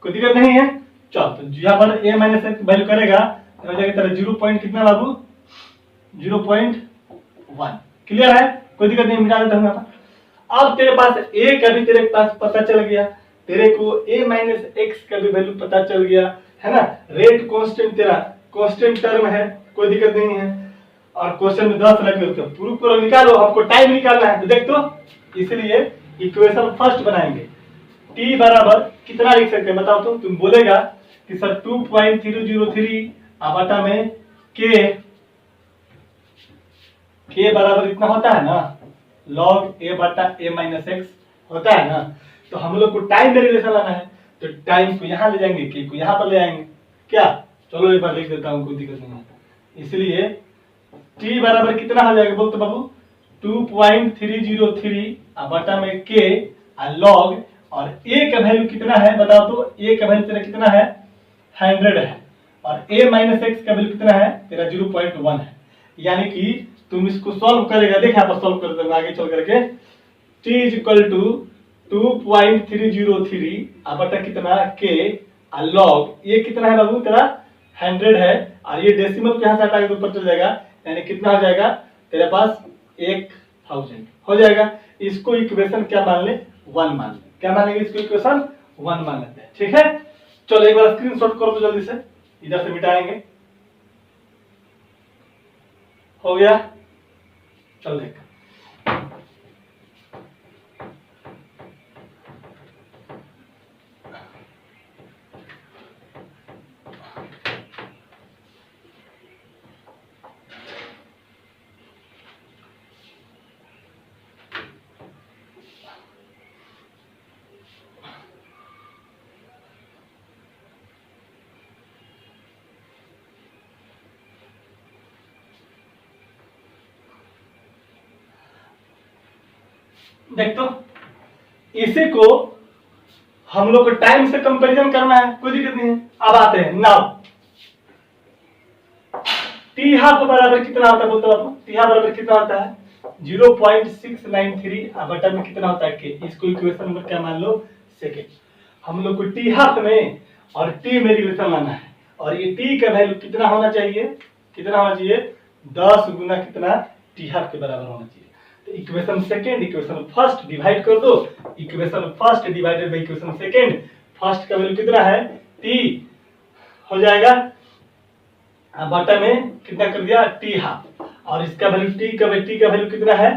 कोई दिक्कत नहीं है। चल, तो यहाँ पर a माइनस एक्स वैल्यू करेगा तो हो जाएगा तेरा 0 पॉइंट कितना बाबू 0.1। क्लियर है, कोई दिक्कत नहीं, मिटा देता हूँ यहाँ पर। अब तेरे पास a का भी तेरे पास पता चल गया, तेरे को a माइनस एक्स का भी वैल्यू पता चल गया, है ना। रेट कांस्टेंट तेरा कांस्टेंट टर्म है, कोई दिक्कत नहीं है। और क्वेश्चन में 10 रखे उसका पूरा निकालो, हमको टाइम निकालना है। तो देख तो, इसलिए इक्वेशन फर्स्ट बनाएंगे। t बराबर कितना लिख सकते हैं बताओ तो। तुम बोलेगा कि सर 2.303 बटा में k बराबर इतना होता है ना, log a बटा a माइनस एक्स होता है ना। तो हम लोग को टाइम में रिलेशन लाना है, तो टाइम को यहाँ ले जाएंगे, k को यहाँ पर ले आएंगे। क्या, चलो एक बार लिख देता हूँ, कोई दिक्कत नहीं है। इसलिए t बराबर कितना हो जाएगा बोल तो बाबू 2.303 बटा में k log, और a का वैल्यू कितना है बताओ तो। a का वैल्यू तेरा कितना है 100 है, और a माइनस एक्स का वैल्यू कितना है तेरा 0.1 है। यानी कि तुम इसको सॉल्व करेगा, देख यहाँ पर सॉल्व कर देगा आगे चल करके। t इज इक्वल टू 2.303 बटा कितना k log, ये कितना है बाबू तेरा 100 है, और ये डेसिमल को यहाँ से हटा के ऊपर चल जाएगा, यानी कितना हो जाएगा तेरे पास 1000 हो जाएगा। इसको इक्वेशन क्या मान ले 1 मान ले, क्या मानेंगे इसको इक्वेशन 1 मान लेते हैं, ठीक है। चलो एक बार स्क्रीनशॉट करो तो जल्दी से, इधर से मिटाएंगे। हो गया, चल देख। देख तो, इसी को हम लोग को टाइम से कंपैरिजन करना है, कोई दिक्कत नहीं है। अब आते हैं नाउ, टी हाफ बराबर कितना होता है बोलते हो आप। टी हाफ बराबर कितना होता है 0.693 बटा में कितना होता है के। इसको इक्वेशन नंबर क्या मान लो सेकेंड। हम लोग को टी हाफ में और टी में रिलेशन लाना है, और ये टी का वैल्यू कितना होना चाहिए, कितना होना चाहिए 10 गुना कितना टी हाफ के बराबर होना चाहिए। तो equation second equation first divide कर दो, equation first divided by equation second. First का वैल्यू कितना है टी हो जाएगा बटा में कितना कर दिया टी हाफ, और इसका वैल्यू टी का वैल्यू कितना है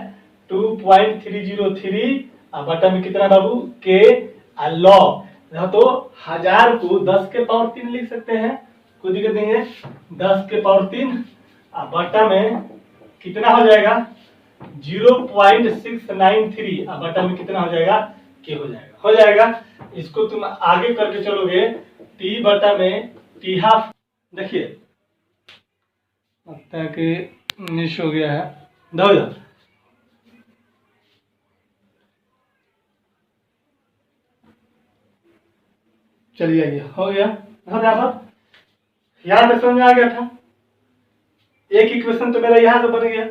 2.303 बटा में कितना बाबू के लॉग। तो 1000 को 10 के पावर 3 लिख सकते हैं, कोई दिक्कत नहीं है। 10 के पावर 3 बटा में कितना हो जाएगा 0.693 बटा में कितना हो जाएगा के हो जाएगा। इसको तुम आगे करके चलोगे टी बटा में टी हाफ, देखिए लगता है कि मिस हो गया है, दो इधर। चलिए आइए, हो गया। यहाँ पर यहाँ पे समझ में आ गया था। एक इक्वेशन तो मेरा यहाँ से बन गया,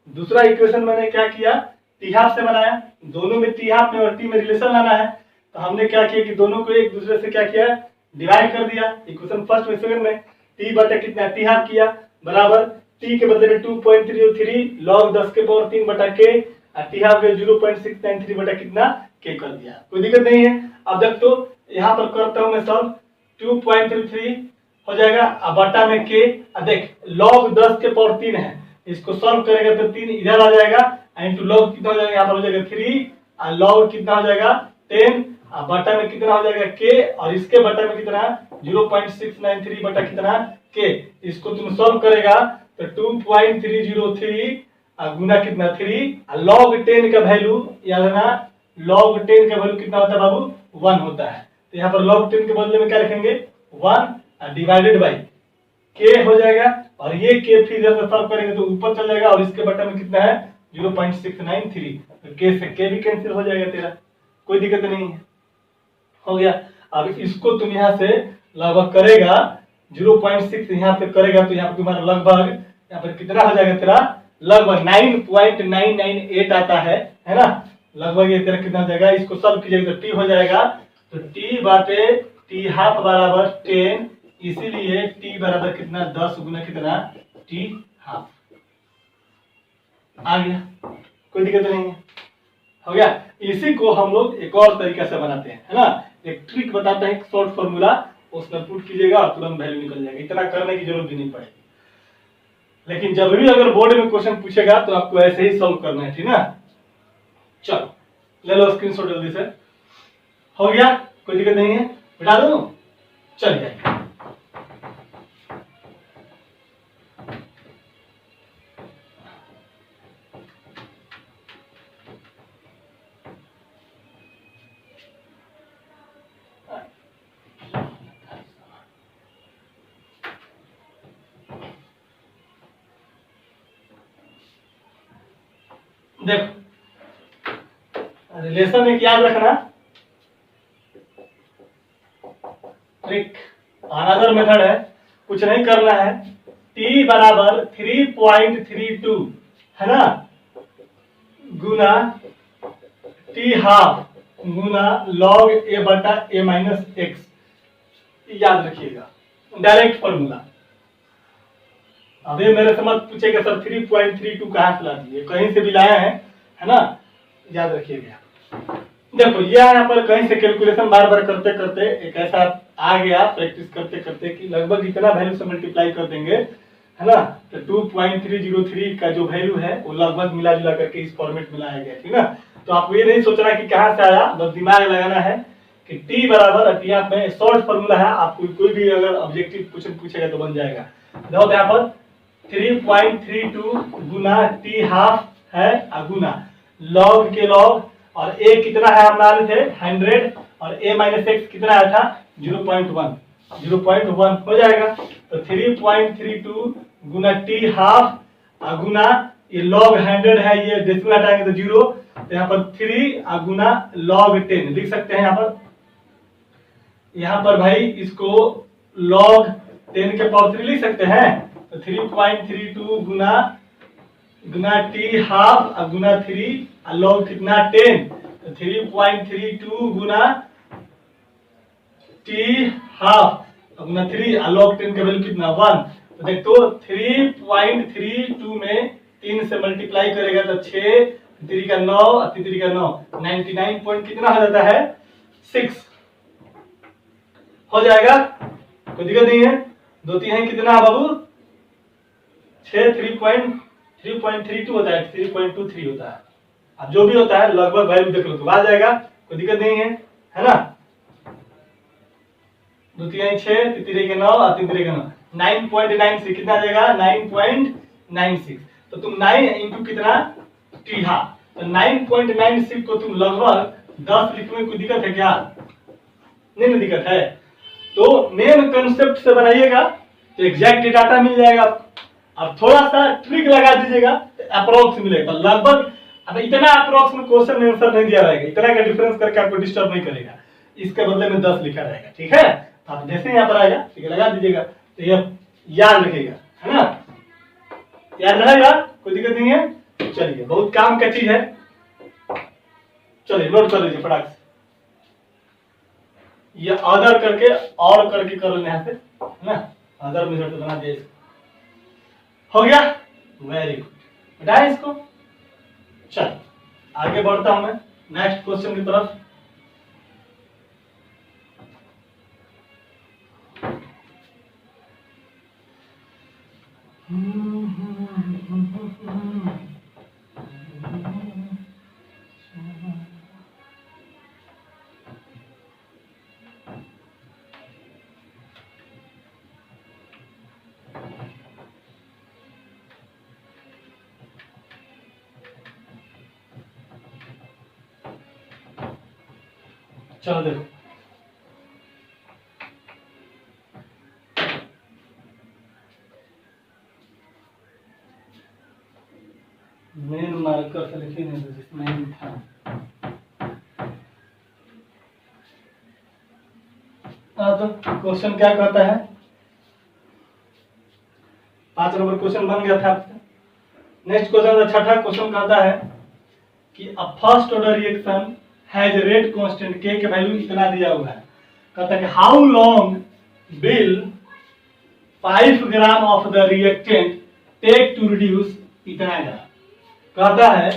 दूसरा इक्वेशन मैंने क्या किया, टी हाफ से बनाया। दोनों में टी हाफ में और टी में रिलेशन लाना है, तो हमने क्या किया कि दोनों को एक दूसरे से क्या किया, डिवाइड कर दिया। इक्वेशन फर्स्ट में सेकंड में टी बटा कितना टी हाफ किया बराबर टी के बदले में 2.303 log 10 के पावर 3 बटा के, टी हाफ में 0.693 बटा कितना के कर दिया। कोई दिक्कत नहीं है। अब देख तो यहाँ पर करता हूँ मैं सब, 2.33 हो जाएगा, अब बटा में के, अब देख log 10 के पावर 3 है, इसको सॉल्व करेगा तो 3 इधर आ जाएगा, इनटू log कितना हो जाएगा, यहाँ पर हो जाएगा 3, और log कितना हो जाएगा 10, बटा में कितना हो जाएगा के, और इसके बटा में कितना 0.693 बटा कितना के। इसको तुम सॉल्व करेगा तो 2.303 गुना कितना 3, log 10 का वैल्यू याद रखना, log 10 का वैल्यू कितना होता है बाबू, 1 होता है। तो यहाँ पर log 10 के बदले में क्या रखेंगे 1 डिवाइडेड बाई के हो जाएगा, और ये के फिर इधर से सॉल्व करेंगे तो ऊपर चल जाएगा, और इसके बटा में कितना है 0.693, तो के से के भी कैंसिल हो जाएगा तेरा, कोई दिक्कत नहीं है, हो गया। अब इसको तुम यहाँ से लगभग करेगा 0.6 यहाँ पे करेगा तो यहाँ पे तुम्हारा लगभग यहाँ पर कितना हो जाएगा तेरा, लगभग 9.998 आता है ना, लगभग ये तेरा कितना हो जाएगा। इसको सॉल्व कीजिएगा तो टी हो जाएगा, तो टी बाटे टी हाफ बराबर 10, इसीलिए टी बराबर कितना 10 गुना कितना टी हाफ आ गया, कोई दिक्कत नहीं है, हो गया। इसी को हम लोग एक और तरीका से बनाते हैं, है ना, एक ट्रिक बताते हैं, शॉर्ट फॉर्मूला, उसमें पुट कीजिएगा और तुरंत वैल्यू निकल जाएगा, इतना करने की जरूरत भी नहीं पड़ेगी। लेकिन जब भी अगर बोर्ड में क्वेश्चन पूछेगा तो आपको ऐसे ही सॉल्व करना है, ठीक ना। चलो ले लो स्क्रीनशॉट जल्दी से, हो गया, कोई दिक्कत नहीं है, बिठा दो, चल जाए। देखो रिलेशन एक याद रखना, ट्रिक अनदर मेथड है, कुछ नहीं करना है, t बराबर 3.32 है ना, गुना टी हाफ गुना log a बटा a माइनस एक्स, याद रखिएगा, डायरेक्ट फॉर्मूला। अभी मेरे से मत पूछेगा सर 3.32 कहाँ से ला दिए, कहीं से भी लाया है ना, याद रखिएगा। देखो ये यहाँ पर कहीं से कैलकुलेशन बार बार करते करते एक ऐसा आ गया, प्रैक्टिस करते करते कि लगभग इतना वैल्यू से मल्टीप्लाई कर देंगे, है ना, तो 2.303 का जो वैल्यू है वो लगभग मिला जुला करके इस फॉर्मेट में लाया गया, ठीक ना। तो आपको ये नहीं सोचना कि कहाँ से आया, बस दिमाग लगाना है कि टी बराबर टी में शॉर्ट फॉर्मूला है, आपको कोई भी अगर ऑब्जेक्टिव क्वेश्चन पूछेगा तो बन जाएगा। देखो यहाँ पर 3.32 गुना टी हाफ है गुना log के log, और a कितना है हम मान थे 100, और a माइनस एक्स कितना आया था 0.1 हो जाएगा। तो 3.32 गुना टी हाफ गुना ये log 100 है, ये डेसिमल हटाएंगे तो 0, तो यहाँ पर 3 गुना log 10 लिख सकते हैं। यहाँ पर भाई इसको log 10 के पावर 3 लिख सकते हैं, तो 3.32 गुना टी हाफ गुना 3 log कितना 10, तो 3.32 गुना टी हाफ गुना 3 log 10 का वैल्यू कितना 1, तो देख तो 3.32 में 3 से मल्टीप्लाई करेगा तो 6 3 का 9 3 का 9 99 पॉइंट कितना हो जाता है 6 हो जाएगा, कोई दिक्कत नहीं है। 2 3 है कितना बाबू 6 3.32 होता है, 3.23 होता है, अब जो भी होता है लगभग वैल्यू देख लो तो आ जाएगा, कोई दिक्कत नहीं है ना। 2 3 6 3 के 9 3 के 9 9.96 कितना आ जाएगा 9.96, तो तुम 9 इंटू कितना टी हाफ, तो 9.96 को तुम लगभग 10 लिखने में कोई दिक्कत है क्या, नहीं दिक्कत है। तो मेन कंसेप्ट से बनाइएगा तो एग्जैक्ट डाटा मिल जाएगा आपको, और थोड़ा सा ट्रिक लगा दीजिएगा तो अप्रोक्स मिलेगा। लगभग अब इतना अप्रोक्स में क्वेश्चन आंसर नहीं दिया रहेगा, इतना का डिफरेंस करके आपको डिस्टर्ब नहीं करेगा, इसके बदले में 10 लिखा रहेगा। ठीक है, तो आप जैसे यहाँ पर आएगा ठीक है लगा दीजिएगा, तो ये याद रखिएगा, है ना, याद रहेगा, कोई दिक्कत नहीं है। चलिए बहुत काम का चीज है, चलिए नोट कर लीजिए फटाक से, ये अदर करके और करके कर लेना यहाँ से, है ना, अदर मेथड से बना दिया इसको, हो गया, वेरी गुड, बताया इसको। चल आगे बढ़ता हूं मैं नेक्स्ट क्वेश्चन की तरफ। चलो देखो, मेन मार्कर से लिखे नहीं तो जिसमें था। तो क्वेश्चन क्या कहता है, 5 नंबर क्वेश्चन बन गया था आपसे। नेक्स्ट क्वेश्चन छठा क्वेश्चन कहता है कि a first order reaction has rate constant के वैल्यू इतना दिया हुआ है। कहता है कि how long will 5 gram of the reactant take to reduce इतना ग्राम। कहता है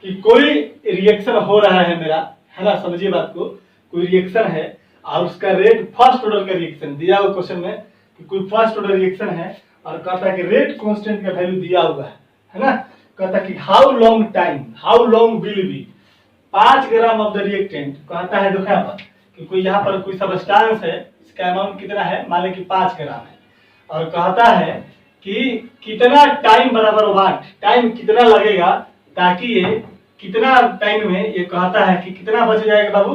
कि कोई रिएक्शन हो रहा है मेरा, है ना, समझिए बात को, कोई रिएक्शन है और उसका रेट फर्स्ट ऑर्डर का रिएक्शन दिया हुआ क्वेश्चन में कि कोई फर्स्ट ऑर्डर रिएक्शन है और कहता है कि रेट कांस्टेंट का वैल्यू दिया हुआ है ना। कहता है कि how long time, how long will be 5 gram of the reactant. कहता है देखो यहाँ पर कि कोई यहाँ पर कोई सब्सटेंस है, इसका अमाउंट कितना है, मान लें कि 5 ग्राम है, और कहता है कि कितना टाइम बराबर वाट, टाइम कितना लगेगा ताकि ये कितना टाइम में, ये कहता है कि कितना बच जाएगा बाबू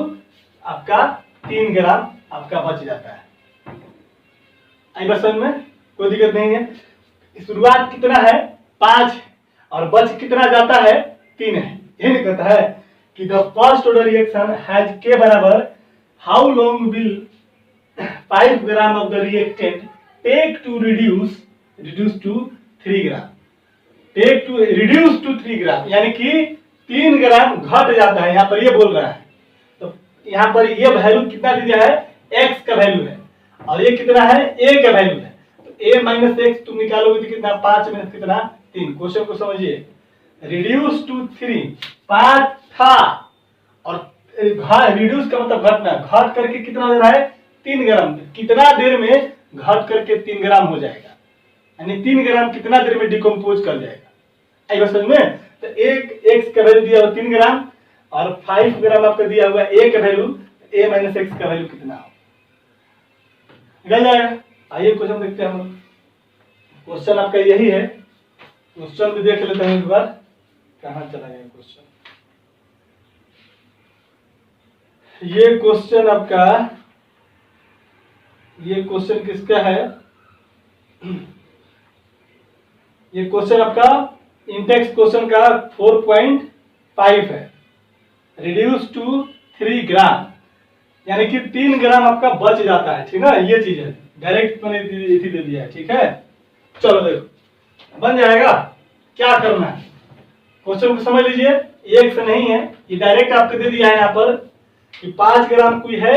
आपका 3 ग्राम आपका बच जाता है। आई बस समझ में, कोई दिक्कत नहीं है। शुरुआत कितना है 5 और बच कितना जाता है 3 है। यही कहता है कि the first order reaction has के बराबर how long will 5 gram of the reactant take to reduce to 3 gram, take to reduce to 3 gram, यानी कि 3 ग्राम घट जाता है, यहाँ पर ये बोल रहा है। तो यहाँ पर ये वैल्यू कितना दिया है, x का वैल्यू है, और ये कितना है, a का वैल्यू है। तो a माइनस एक्स तुम निकालोगे तो कितना, 5 में कितना 3। क्वेश्चन को समझिए, रिड्यूस टू 3, 5 था और रिड्यूस का मतलब घटना, घट करके कितना हो रहा है 3 ग्राम, कितना देर में घट करके 3 ग्राम हो जाएगा, यानी 3 ग्राम कितना देर में डिकम्पोज कर जाएगा। आई बात समझ में। तो एक एक्स का वैल्यू दिया हुआ 3 ग्राम और 5 ग्राम आपका दिया हुआ ए का वैल्यू, ए माइनस एक्स का वैल्यू कितना हो निकल जाएगा। आइए क्वेश्चन देखते हैं हम लोग। क्वेश्चन आपका यही है, क्वेश्चन भी देख लेते हैं एक बार, कहाँ चला गया क्वेश्चन। ये क्वेश्चन आपका, ये क्वेश्चन किसका है, ये क्वेश्चन आपका इंटेक्स क्वेश्चन का 4.5 है। रिड्यूस टू 3 ग्राम, यानी कि 3 ग्राम आपका बच जाता है, ठीक है, ये चीज है, डायरेक्ट मैंने इसी दे दिया है, ठीक है। चलो देखो बन जाएगा, क्या करना है क्वेश्चन को समझ लीजिए, एक से नहीं है, ये डायरेक्ट आपको दे दिया है यहाँ पर कि 5 ग्राम कोई है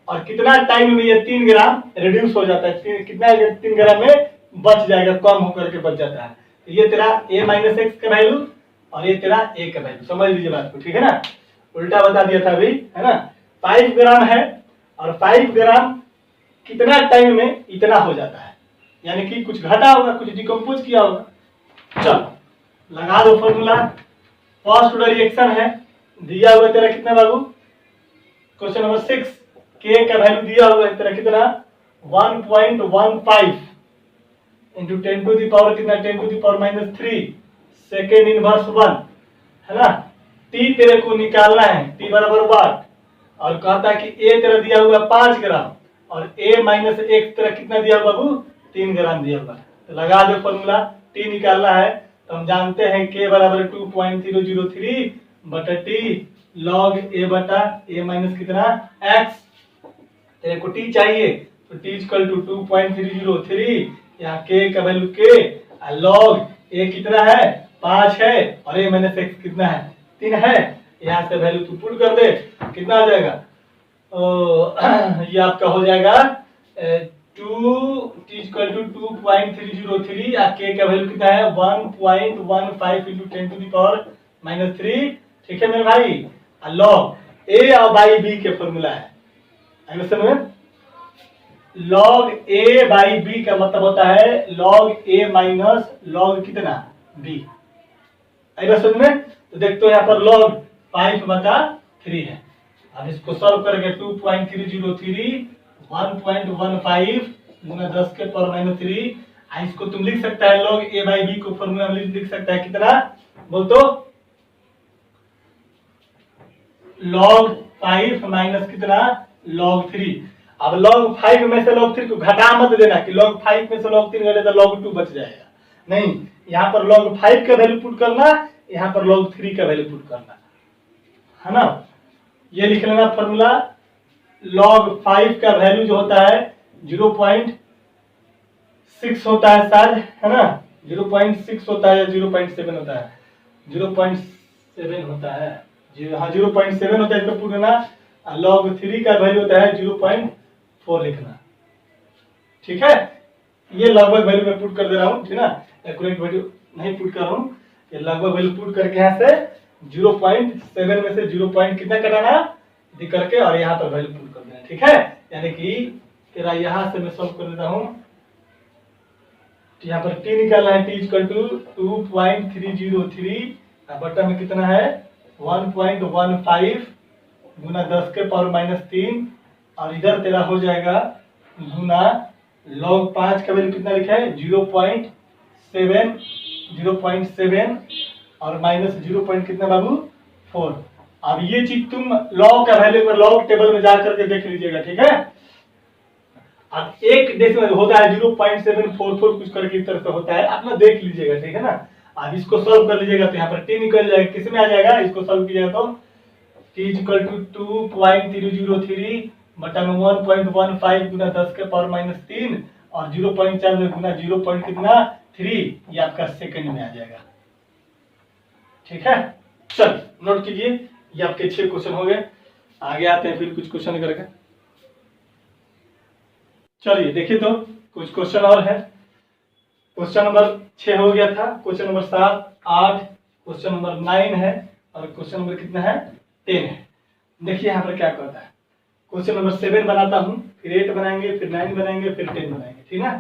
और कितना टाइम में ये 3 ग्राम रिड्यूस हो जाता है, कितना 3 ग्राम में बच जाएगा, कम होकर के बच जाता है। तो ये तेरा a माइनस एक्स का वैल्यू और ये तेरा a का वैल्यू, समझ लीजिए बात को, ठीक है ना, उल्टा बता दिया था अभी, है ना। 5 ग्राम है और 5 ग्राम कितना टाइम में इतना हो जाता है, यानी कि कुछ घटा होगा, कुछ डिकम्पोज किया होगा। चलो लगा दो फॉर्मूला। फर्स्ट ऑर्डर रिएक्शन है, दिया हुआ तेरा कितना बाबू, क्वेश्चन नंबर 6, के का वैल्यू दिया हुआ है तेरा कितना 1.15 इंटू 10 टू द पावर कितना, 10 to the power minus 3 second inverse 1, है ना। टी तेरे को निकालना है, टी बराबर वाट, और कहता है कि ए तेरा दिया हुआ 5 ग्राम और a माइनस एक्स तेरा कितना दिया हुआ बाबू 3 ग्राम दिया हुआ। तो लगा दो फॉर्मूला, t निकालना है तो हम जानते हैं k बराबर 2.003 बटा t log a बटा a माइनस कितना x। तेरे को t चाहिए तो t इक्वल टू 2.303, यहाँ k का वैल्यू k, log a कितना है 5 है और a माइनस x कितना है 3 है। यहाँ से वैल्यू तू पुट कर दे, कितना आ जाएगा ये आपका हो जाएगा 2 या k का वैल्यू कितना है 1.15 इंटू 10 टू द पावर -3। ठीक है मेरे भाई, लॉग a और बाई b के फॉर्मूला है में log a बाई b का मतलब होता है log a माइनस log कितना b। आई समझ में? तो देखते हो यहाँ पर log 5 बटा 3 है। अब इसको सॉल्व करेंगे 2.303 1.15 गुना 10 के पावर -3। इसको तुम लिख सकता है log a बाई b को फॉर्मूला में लिख सकता है कितना बोल तो log 5 माइनस कितना log 3। अब log 5 में से log 3 को घटा मत देना कि log 5 में से log 3 घटे तो log 2 बच जाएगा, नहीं, यहाँ पर log 5 का वैल्यू पुट करना, यहाँ पर log 3 का वैल्यू पुट करना है ना। ये लिख लेना फॉर्मूला, log 5 का वैल्यू जो होता है 0.6 होता है शायद, है ना, 0.6 होता है या 0.7 होता है, 0.7 होता है, हाँ 0.7 होता है, इसको पुट करना। log 3 का वैल्यू होता है 0.4 लिखना। ठीक है, ये लगभग वैल्यू मैं पुट कर दे रहा हूँ, ठीक है ना, एक्यूरेट वैल्यू नहीं पुट कर रहा हूँ, ये लगभग वैल्यू पुट करके यहाँ से 0.7 में से 0. कितना कटाना दी करके और यहाँ पर वैल्यू पुट कर देना। ठीक है, यानी कि तेरा यहाँ से मैं सॉल्व कर देता हूँ, यहाँ पर t निकालना है, t इक्वल टू 2.303 बटा में कितना है 1.15 गुना 10 के पावर -3 और इधर तेरा हो जाएगा गुना log 5 का वैल्यू कितना लिखा है 0.7 और माइनस 0. कितना बाबू 4। अब ये चीज तुम log का वैल्यू में log टेबल में जाकर के देख लीजिएगा। ठीक है, अब एक डेसिमल होता है 0.744 कुछ करके इस तरह से होता है, आप ना देख लीजिएगा। ठीक है ना, अब इसको सॉल्व कर लीजिएगा तो यहाँ पर t निकल जाएगा, किस में आ जाएगा, इसको सॉल्व कीजिएगा तो t इक्वल टू 2.303 बटा में 1.15 गुना 10 के पावर -3 और 0.4 गुना 0. कितना 3, ये आपका सेकंड में आ जाएगा। ठीक है, चल नोट कीजिए, ये आपके 6 क्वेश्चन हो गए। आगे आते हैं फिर कुछ क्वेश्चन करके। चलिए देखिए तो कुछ क्वेश्चन और है। क्वेश्चन नंबर 6 हो गया था, क्वेश्चन नंबर 7, 8, क्वेश्चन नंबर 9 है और क्वेश्चन नंबर कितना है 10 है। देखिए यहाँ पर क्या कहता है, क्वेश्चन नंबर 7 बनाता हूं, फिर 8 बनाएंगे, फिर 9 बनाएंगे, फिर 10 बनाएंगे। ठीक है,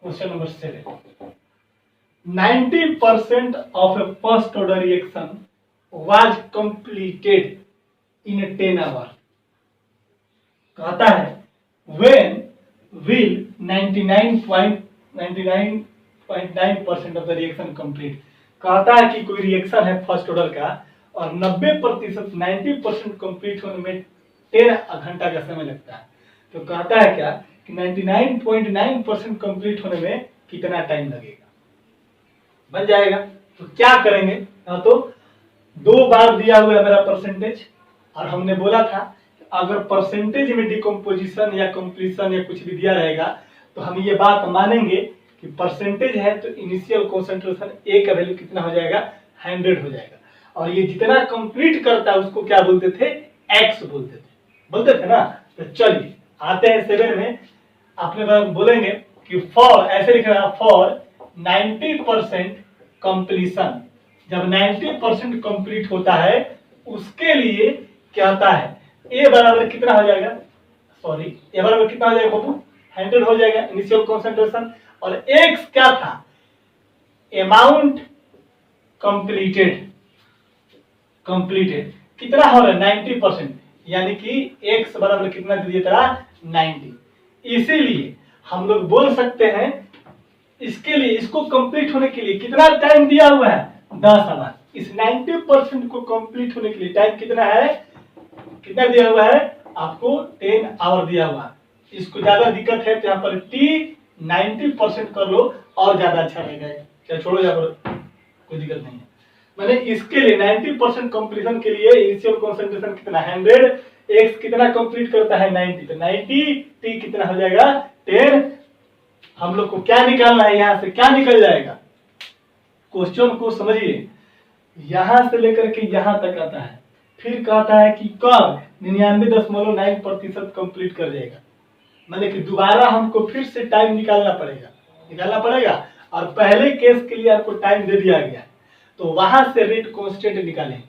question number 7, 90% of a first order reaction was completed in 10 hours। कहता है when will 99.99% of the reaction complete। कहता है कि कोई रिएक्शन है फर्स्ट ऑर्डर का और 90% 90% कंप्लीट होने में 13 घंटा का समय लगता है। तो कहता है क्या कि 99.9% कंप्लीट होने में कितना टाइम लगेगा, बन जाएगा। तो क्या करेंगे, तो 2 बार दिया हुआ है मेरा परसेंटेज और हमने बोला था अगर परसेंटेज में डिकम्पोजिशन या कंप्लीशन या कुछ भी दिया रहेगा तो हम ये बात मानेंगे कि परसेंटेज है तो इनिशियल कंसंट्रेशन ए का वैल्यू कितना हो जाएगा 100 हो जाएगा और ये जितना कंप्लीट करता है उसको क्या बोलते थे एक्स बोलते थे ना। तो चलिए आते हैं 7 में, आपने बोलेंगे कि फॉर, ऐसे लिखना फॉर 90% कंप्लीशन, जब 90% कंप्लीट होता है उसके लिए क्या आता है ए बराबर कितना हो जाएगा, सॉरी ए बराबर कितना हो जाएगा बाबू 100 हो जाएगा इनिशियल कंसंट्रेशन और एक्स क्या था अमाउंट कंप्लीटेड कितना हो रहा है 90%, यानी कि एक्स बराबर कितना दे दिया तेरा 90। इसीलिए हम लोग बोल सकते हैं इसके लिए, इसको कंप्लीट होने के लिए कितना टाइम दिया हुआ है 10 आवर। इस 90% को कंप्लीट होने के लिए टाइम कितना है कितना दिया हुआ है आपको 10 आवर दिया हुआ है। इसको ज्यादा दिक्कत है तो यहाँ पर टी 90% कर लो और ज्यादा अच्छा रहेगा। क्या छोड़ो, यहाँ पर कोई दिक्कत नहीं है। मैंने इसके लिए 90% कंप्लीशन के लिए इनिशियल कंसंट्रेशन कितना 100, एक्स कितना कंप्लीट करता है 90, तो 90 टी कितना हो जाएगा 10। हम लोग को क्या निकालना है, यहाँ से क्या निकल जाएगा, क्वेश्चन को समझिए। यहां से लेकर के यहां तक आता है, फिर कहता है कि कब 99.9% कंप्लीट कर जाएगा। मैंने कि दोबारा हमको फिर से टाइम निकालना पड़ेगा और पहले केस के लिए आपको टाइम दे दिया गया, तो वहां से रेट कांस्टेंट निकालेंगे,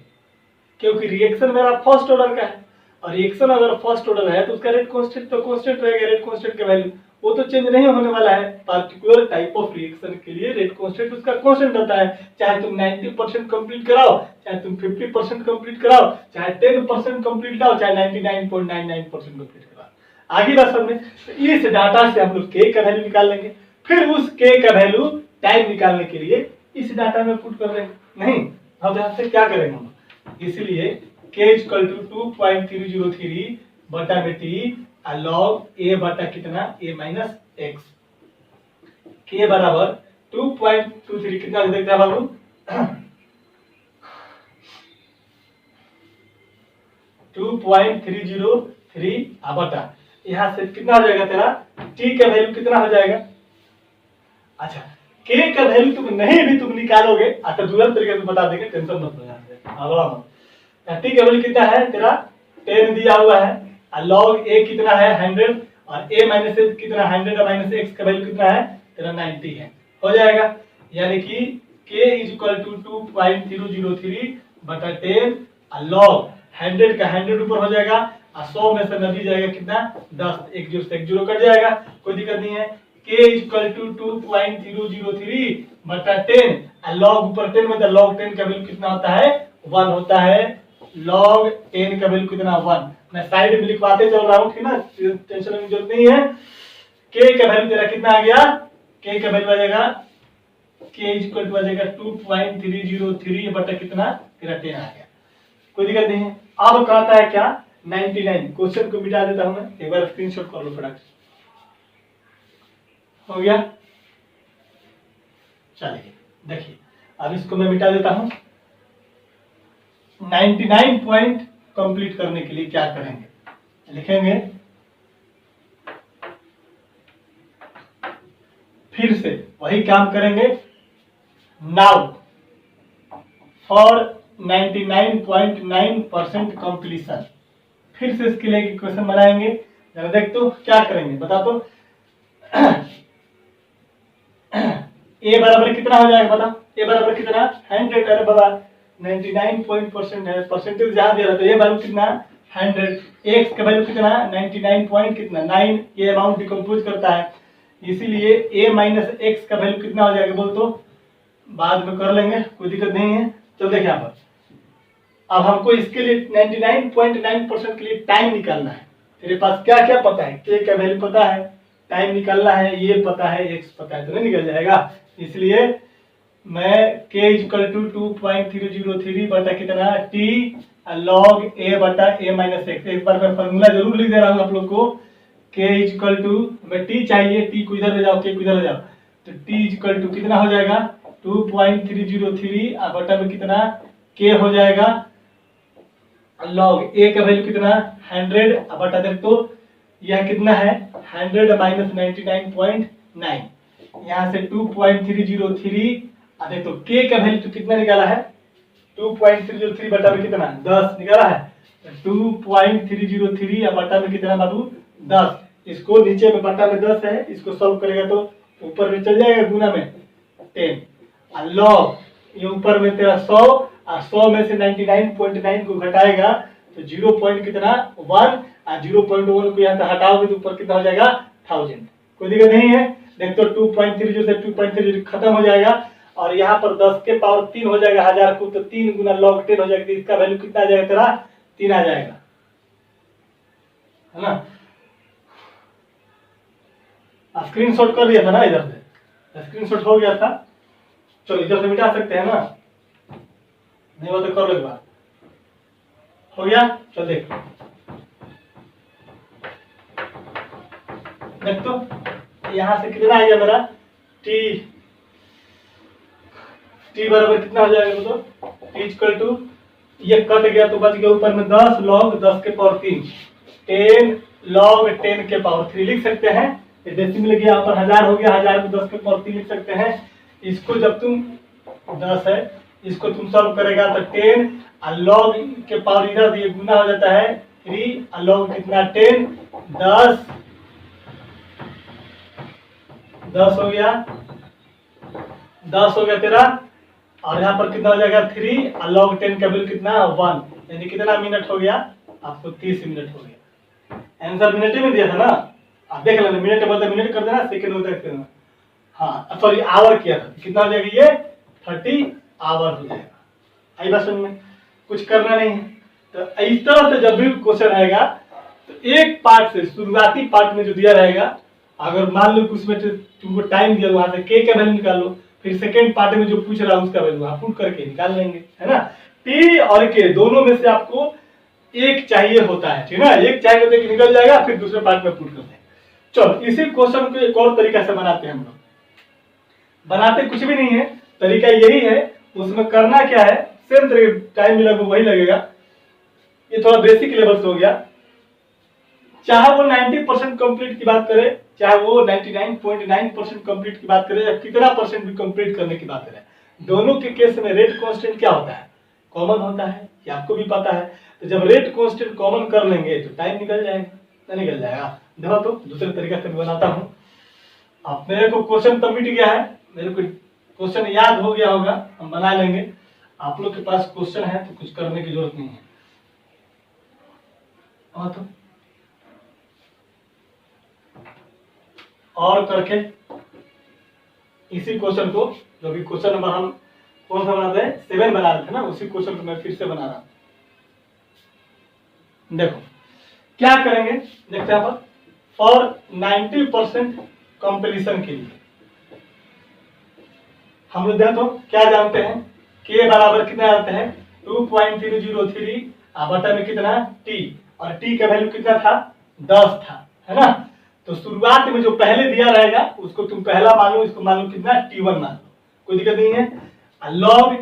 क्योंकि रिएक्शन मेरा फर्स्ट ऑर्डर का है और रिएक्शन अगर फर्स्ट ऑर्डर है तो उसका रेट कांस्टेंट तो कांस्टेंट रहेगा। रेट कांस्टेंट का वैल्यू वो तो चेंज नहीं होने वाला है। पार्टिकुलर टाइप ऑफ रिएक्शन के लिए रेट कांस्टेंट उसका कांस्टेंट रहता है, चाहे तुम 90% कंप्लीट कराओ, चाहे तुम 50% कंप्लीट कराओ, चाहे 10% कंप्लीट कराओ, चाहे 99.99% कंप्लीट कराओ। आगे बात समझ में। तो इस डाटा से हम लोग के का वैल्यू निकाल लेंगे, फिर उस के का वैल्यू टाइम निकालने के लिए इस डाटा में पुट कर देंगे। नहीं, अब यहाँ से क्या करेंगे हम, इसलिए k इक्वल टू 2.303 बटा में टी लॉग ए बटा कितना a माइनस एक्स। k बराबर 2.23 कितना देखते हैं बाबू 2.303 बटा यहाँ से कितना हो जाएगा तेरा t का वैल्यू कितना हो जाएगा। अच्छा, k का वैल्यू तुम नहीं भी तुम निकालोगे, अच्छा दूसरे तरीके से बता देंगे, टेंशन मत लो। यहाँ से टी का वैल्यू कितना है तेरा 10 दिया हुआ है, लॉग ए कितना है 100 और ए माइनस एक्स कितना 100 और माइनस एक्स का वैल्यू कितना है तेरा 90 है, हो जाएगा। यानी कि k इक्वल टू 2.003 बटा 10 लॉग 100 का 100 ऊपर हो जाएगा और 100 में से नदी जाएगा कितना 10, एक जीरो से एक जीरो कट जाएगा, कोई दिक्कत नहीं है। k इक्वल टू 2.003 बटा 10 लॉग ऊपर 10 में तो लॉग 10 का वैल्यू कितना होता है 1 होता है, लॉग 10 का वैल्यू कितना 1। मैं साइड में लिखवाते चल रहा हूँ, ठीक ना, टेंशन लेने की जरूरत नहीं है। k का वैल्यू तेरा कितना आ गया, k का वैल्यू आ जाएगा k इक्वल टू आ जाएगा 2.303 बटा कितना तेरा 10 आ गया, कोई दिक्कत नहीं है। अब कहता है क्या 99, क्वेश्चन को मिटा देता हूं मैं, एक बार स्क्रीनशॉट कर लो फटाक से, हो गया। चलिए देखिए, अब इसको मैं मिटा देता हूं। 99 पॉइंट कंप्लीट करने के लिए क्या करेंगे, लिखेंगे फिर से वही काम करेंगे। नाउ फॉर 99.9% कंप्लीशन, फिर से इसके लिए क्वेश्चन बनाएंगे। जरा देख तो क्या करेंगे बता तो ए बराबर कितना हो जाएगा बता, ए बराबर कितना 100, अरे बाबा 99% है, परसेंटेज जहां दे रहा था, ए वैल्यू कितना 100, एक्स का वैल्यू कितना 99 पॉइंट कितना 9, ये अमाउंट डिकम्पोज करता है, इसीलिए ए माइनस एक्स का वैल्यू कितना हो जाएगा बोल तो, बाद में कर लेंगे, कोई दिक्कत नहीं है। चल देख यहाँ पर, अब हमको इसके लिए 99.9% के लिए टाइम निकालना है। तेरे पास क्या क्या पता है, के का वैल्यू पता है, टाइम निकालना है, ये पता है, एक्स पता है, तो नहीं निकल जाएगा। इसलिए मैं k इक्वल टू 2.303 बटा कितना t लॉग a बटा a माइनस एक्स, एक बार मैं फॉर्मूला जरूर लिख दे रहा हूँ आप लोग को। k इक्वल टू, मैं t चाहिए, t को इधर ले जाओ, k को इधर ले जाओ, तो t इक्वल टू कितना हो जाएगा 2.303 बटा में कितना k हो जाएगा लॉग a का वैल्यू कितना 100 बटा देख तो यह कितना है 100 माइनस 99.9, यहाँ से 2.303 देख तो k का वैल्यू तो कितना निकाला है 2.303 बटा में कितना 10 निकाला है, 2.303 बटा में कितना बाबू 10, इसको नीचे में बटा में 10 है, इसको सॉल्व करेगा तो ऊपर में चल जाएगा गुना में 10 लॉग ये ऊपर में तेरा 100 और 100 में से 99.9 को घटाएगा तो 0 पॉइंट कितना 1 और 0.1 को यहाँ से हटाओगे तो ऊपर कितना हो जाएगा 1000, कोई दिक्कत नहीं है। देख तो 2.30 से 2.30 खत्म हो जाएगा और यहाँ पर 10 के पावर 3 हो जाएगा 1000 को, तो 3 गुना लॉग 10 हो जाएगा, तो इसका वैल्यू कितना आ जाएगा तेरा 3 आ जाएगा, है ना। स्क्रीनशॉट कर दिया था ना, इधर से स्क्रीनशॉट हो गया था, चलो इधर से मिटा सकते हैं ना, नहीं हो तो कर लो एक बार। हो गया। चल देख तो यहाँ से कितना आ गया मेरा टी, टी बराबर कितना हो जाएगा मतलब टी इक्वल टू, ये कट गया तो बच गया ऊपर में 10 log 10 के पावर 3, 10 log 10 के पावर 3 लिख सकते हैं। ये डेसिमल गया यहाँ पर 1000 हो गया, 1000 को 10 के पावर 3 लिख सकते हैं। इसको जब तुम 10 है, इसको तुम सॉल्व करेगा तो 10 log के पावर इधर ये गुना हो जाता है 3 log कितना 10, 10 हो गया, 10 हो गया तेरा। और यहाँ पर कितना हो जाएगा 3 log 10 का वैल्यू कितना 1, यानी कितना मिनट हो गया आपको 30 मिनट हो गया। आंसर मिनट में दिया था ना, आप देख लेना, मिनट बोलते मिनट कर देना, सेकंड बोलते सेकंड। हाँ सॉरी आवर किया था, कितना हो जाएगा ये 30 आवर हो जाएगा। आई बात समझ में, कुछ करना नहीं है। तो इस तरह से जब भी क्वेश्चन आएगा तो एक पार्ट से, शुरुआती पार्ट में जो दिया रहेगा, अगर मान लो उसमें तुमको टाइम दिया वहां से के का वैल्यू निकालो, फिर सेकेंड पार्ट में जो पूछ रहा है उसका वैल्यू वहां पुट करके निकाल लेंगे, है ना। टी और के दोनों में से आपको एक चाहिए होता है, ठीक है ना, एक चाहिए होता है कि निकल जाएगा, फिर दूसरे पार्ट में पुट करते हैं। चलो इसी क्वेश्चन को एक और तरीका से बनाते हैं हम लोग। बनाते कुछ भी नहीं है, तरीका यही है। उसमें करना क्या है, सेम तरीके टाइम भी लगभग वही लगेगा, ये थोड़ा बेसिक लेवल से हो गया। चाहे वो 90% कंप्लीट की बात करे, चाहे वो 99.9% कंप्लीट की बात करे, या कितना परसेंट भी कंप्लीट करने की बात करे, दोनों के केस में रेट कांस्टेंट क्या होता है, कॉमन होता है, ये आपको भी पता है। तो जब रेट कांस्टेंट कॉमन कर लेंगे तो टाइम निकल जाएगा, निकल जाएगा। देखो तो दूसरे तरीके से बनाता हूँ। अब मेरे को क्वेश्चन तो मिट गया है, मेरे को क्वेश्चन याद हो गया होगा, हम बना लेंगे। आप लोग के पास क्वेश्चन है तो कुछ करने की जरूरत नहीं है। तो और करके इसी क्वेश्चन को, जो भी क्वेश्चन नंबर हम कौन सा बनाते हैं 7 बना रहे थे ना, उसी क्वेश्चन को मैं फिर से बना रहा हूं। देखो क्या करेंगे, देखते हैं यहाँ पर फॉर 90% कंप्लीशन के लिए हम लोग देखो क्या जानते हैं, के बराबर कितना जानते हैं 2.303 बटा में कितना टी, और टी का वैल्यू कितना था 10 था, है ना। तो शुरुआत में जो पहले दिया रहेगा उसको तुम पहला मान लो, इसको मान लो कितना T1 मान लो, कोई दिक्कत नहीं है। लॉग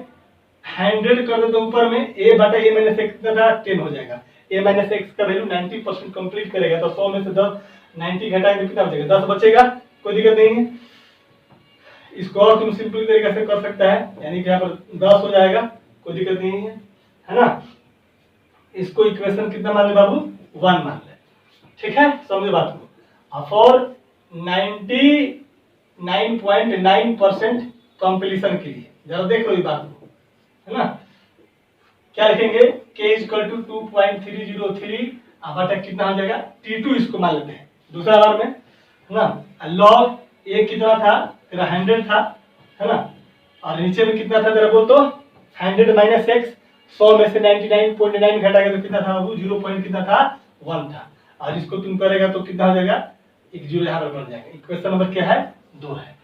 100 कर दो तो ऊपर में a बटा a माइनस x कितना था 10 हो जाएगा। a माइनस x का वैल्यू 90% कंप्लीट करेगा, तो 100 में से 10 90 घटाएंगे तो कितना बचेगा 10 बचेगा, कोई दिक्कत नहीं है। इसको और तुम सिंपल तरीके से कर सकता है, यानी कि यहाँ पर 10 हो जाएगा, कोई दिक्कत नहीं है ना। इसको इक्वेशन कितना मान ले बाबू 1 मान ले, ठीक है, समझे बात को। फॉर 99.9% कंप्लीशन के लिए जरा देख लो ये बात को, है ना। क्या लिखेंगे k इक्वल टू 2.303 बटा कितना हो जाएगा T2, इसको मान लेते हैं दूसरा बार में, है ना। लॉग a कितना था तेरा 100 था, है ना, और नीचे में कितना था तेरा बोल तो 100 माइनस x, 100 में से 99.9 घटाएगा तो कितना था बाबू 0 पॉइंट कितना था 1 था, और इसको तुम करेगा तो कितना हो जाएगा एक जीरो यहाँ पर बढ़ जाएगा। इक्वेशन नंबर क्या है 2 है।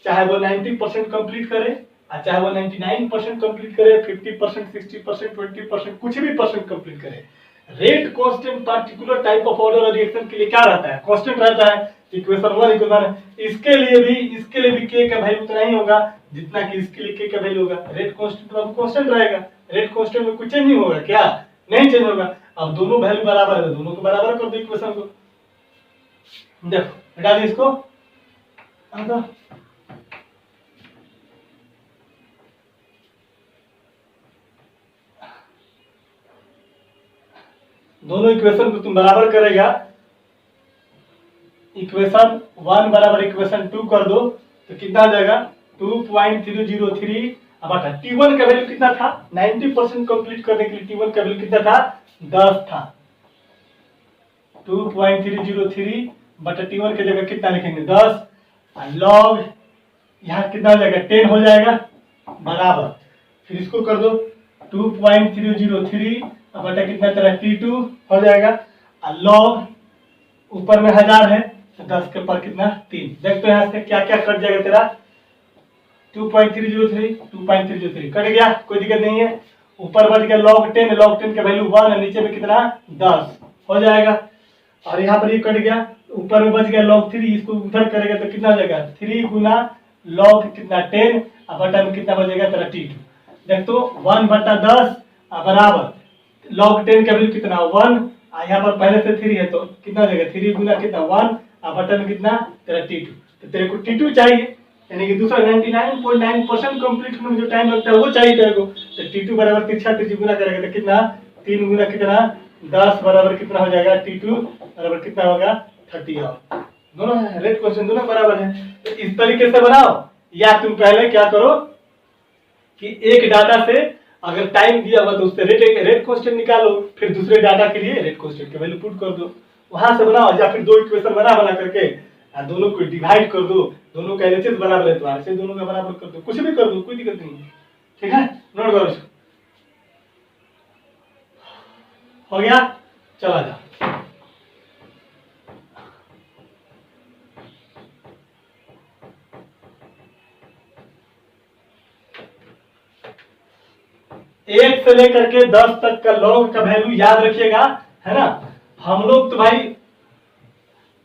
चाहे वो 90% कंप्लीट करे, चाहे वो 99% कंप्लीट करे, 50%, 60%, 20%, कुछ भी परसेंट कंप्लीट करे, rate constant particular type of order और रिएक्शन के लिए क्या रहता है कांस्टेंट रहता है। इक्वेशन 1 इक्वेशन इसके लिए भी k का वैल्यू उतना ही होगा जितना कि इसके लिए k का वैल्यू होगा। रेट कांस्टेंट तो कांस्टेंट रहेगा, रेट कांस्टेंट में कुछ चेंज नहीं होगा, क्या नहीं चेंज होगा। अब दोनों वैल्यू बराबर है, दोनों को बराबर कर दो इक्वेशन को, देखो हटा दे इसको, दोनों इक्वेशन को तुम बराबर करेगा, इक्वेशन 1 बराबर इक्वेशन 2 कर दो तो कितना आ जाएगा 2.303 बटा T1 का वैल्यू कितना था 90% कंप्लीट करने के लिए T1 का वैल्यू कितना था 10 था। 2.303 बटा T1 की जगह कितना लिखेंगे 10, लॉग यहाँ कितना हो जाएगा 10 हो जाएगा बराबर, फिर इसको कर दो 2.303 बटा कितना तेरा T2 हो जाएगा, लॉग ऊपर में 1000 है तो 10 के ऊपर कितना 3। देखते हैं यहाँ से क्या क्या कट जाएगा तेरा 2.303 कट गया, कोई दिक्कत नहीं है। ऊपर बच गया log 10, log 10 का वैल्यू 1 है, नीचे में कितना 10 हो जाएगा। और यहाँ पर ये कट गया, ऊपर में बच गया log 3, इसको उधर करेगा तो कितना हो जाएगा 3 गुना log कितना 10 और बटा में कितना बचेगा 32। देख तो 1/10 बराबर log 10 का वैल्यू कितना 1, यहाँ पर पहले से 3 है तो कितना हो जाएगा 3 गुना कितना 1 और बटा में कितना 32। तो तेरे को T2 चाहिए, यानी कि दूसरा 99.9% कंप्लीट होने में जो टाइम लगता है वो चाहिए तेरे को। तो T2 बराबर तिरछा गुना करेगा तो कितना 3 गुना कितना 10 बराबर कितना हो जाएगा T2 बराबर कितना होगा 30। और दोनों रेट क्वेश्चन दोनों बराबर है। तो इस तरीके से बनाओ, या तुम पहले क्या करो कि एक डाटा से अगर टाइम दिया हुआ तो उससे रेट क्वेश्चन निकालो, फिर दूसरे डाटा के लिए रेट क्वेश्चन की वैल्यू पुट कर दो, वहां से बनाओ। या फिर दो इक्वेशन बना करके दोनों को डिवाइड कर दो, दोनों का एलएचएस बराबर है तो ऐसे दोनों का बराबर कर दो, कुछ भी कर दो, कोई दिक्कत नहीं है। ठीक है, नोट करो इसको। हो गया, चला जा। एक से लेकर के 10 तक का लॉग का वैल्यू याद रखिएगा, है ना। हम लोग तो भाई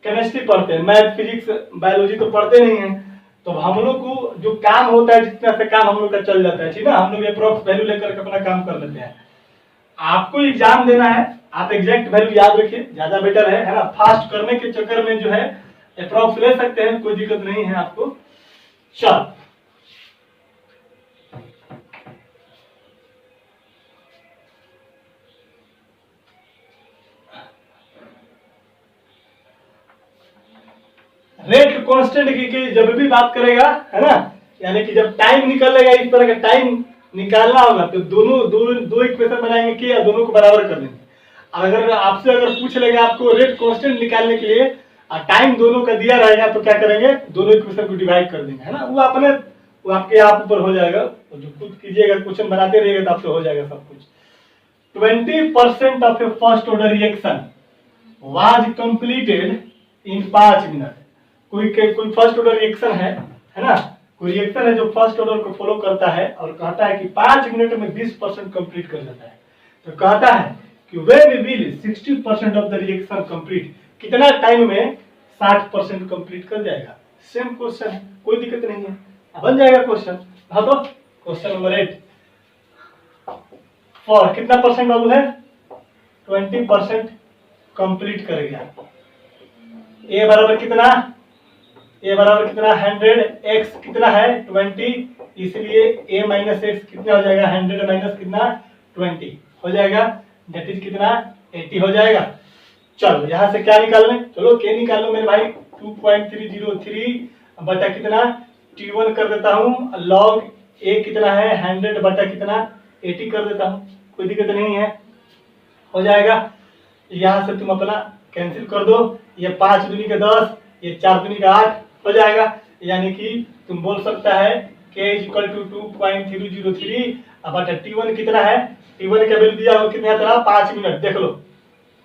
केमिस्ट्री पढ़ते हैं, मैथ फिजिक्स बायोलॉजी तो पढ़ते नहीं है, तो हम लोग को जो काम होता है जितना से काम हम लोग का चल जाता है, ठीक है, हम लोग अप्रोक्स वैल्यू लेकर के अपना काम कर लेते हैं। आपको एग्जाम देना है, आप एग्जैक्ट वैल्यू याद रखिए, ज्यादा बेटर है ना। फास्ट करने के चक्कर में जो है अप्रोक्स ले सकते हैं, कोई दिक्कत नहीं है आपको। चल रेट कांस्टेंट की जब भी बात करेगा, है ना, यानी कि जब टाइम निकलेगा इस तरह का टाइम निकालना होगा तो दोनों दो इक्वेशन बनाएंगे कि दोनों को बराबर कर देंगे। अगर आपसे अगर पूछ लेगा आपको रेट कांस्टेंट निकालने के लिए टाइम दोनों का दिया रहेगा तो क्या करेंगे, दोनों इक्वेशन को डिवाइड कर देंगे, है ना। वो आपके आप ऊपर हो जाएगा, जो खुद कीजिएगा क्वेश्चन बनाते रहिएगा तो आपसे हो जाएगा सब कुछ। 20% of A first order reaction was completed in 5 minute. कोई फर्स्ट ऑर्डर रिएक्शन है ना, कोई रिएक्शन है जो फर्स्ट ऑर्डर को फॉलो करता है और कहता है कि 5 मिनट में 20% कंप्लीट कर देता है। तो कहता है कि when will 60% of the reaction complete, कितना टाइम में 60% कंप्लीट कर जाएगा। सेम क्वेश्चन है, कोई दिक्कत नहीं है, बन जाएगा क्वेश्चन। हाँ, तो क्वेश्चन नंबर 8 फॉर कितना परसेंट बाबू है 20% कंप्लीट कर गया। ए बराबर कितना, ए बराबर कितना 100, x कितना है 20, इसलिए a माइनस एक्स कितना हो जाएगा 100 माइनस कितना 20 हो जाएगा, दैट इज कितना 80 हो जाएगा। चलो यहाँ से क्या निकाल लें, चलो k निकाल लो मेरे भाई, 2.303 बटा कितना t1 कर देता हूँ, log a कितना है 100 बटा कितना 80 कर देता हूँ, कोई दिक्कत नहीं है, हो जाएगा। यहाँ से तुम अपना कैंसिल कर दो, ये 5 दूनी का 10, ये 4 दूनी का 8 हो जाएगा। यानी कि तुम बोल सकता है k इक्वल टू 2.303 बटा t1 कितना है, t1 का वैल्यू दिया हो कितना था 5 मिनट, देख लो,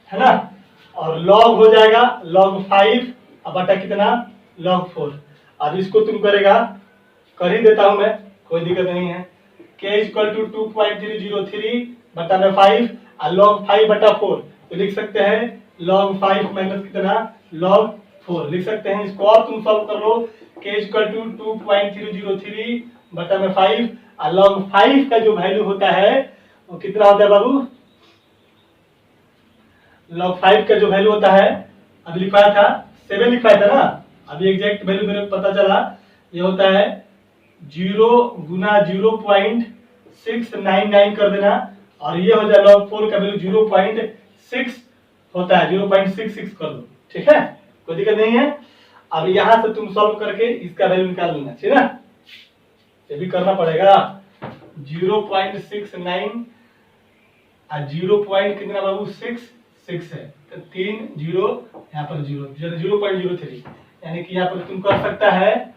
है ना। और log हो जाएगा log 5 बटा कितना log 4। अब इसको तुम करेगा, कर ही देता हूं मैं, कोई दिक्कत नहीं है। k इक्वल टू 2.303 बटा में 5 और log 5 बटा 4, तो लिख सकते हैं log 5 माइनस कितना log 4 लिख सकते हैं। इसको और तुम सॉल्व कर लो, k इक्वल टू 2.303 बटा में 5 और log 5 का जो वैल्यू होता है वो कितना होता है बाबू, log 5 का जो वैल्यू होता है, अभी लिखवाया था 7 लिखवाया था ना, अभी एग्जैक्ट वैल्यू मेरे को पता चला, ये होता है 0 गुना 0.699 कर देना, और ये हो जाए log 4 का वैल्यू 0.6 होता है, 0.66 कर दो, ठीक है, कोई दिक्कत नहीं है। अब यहां से तुम सॉल्व करके इसका वैल्यू निकाल लेना, ठीक है ना, ये भी करना पड़ेगा। 0.69 और 0. कितना बाबू 6 है, तो 3 0 यहाँ पर 0.03, यानी कि यहाँ पर तुम कर सकता है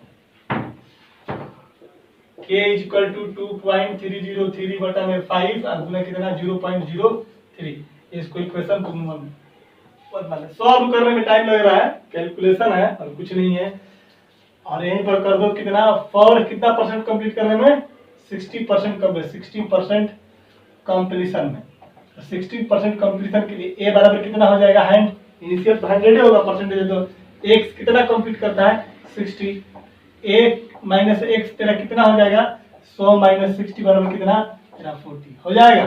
k इक्वल टू 2.303 बटा में 5 और गुना कितना 0.03। इसको इक्वेशन तुम सॉल्व करने में टाइम लग रहा है, कैलकुलेशन है और कुछ नहीं है। और यहीं पर कर दो कितना फॉर कितना परसेंट कंप्लीट करने में 60% 60% कंप्लीशन में। 60% कंप्लीशन के लिए ए बराबर कितना हो जाएगा, हैंड इनिशियल 100 होगा, परसेंटेज तो एक्स कितना कंप्लीट करता है 60, ए माइनस एक्स तेरा कितना हो जाएगा 100 माइनस 60 बराबर कितना तेरा 40 हो जाएगा।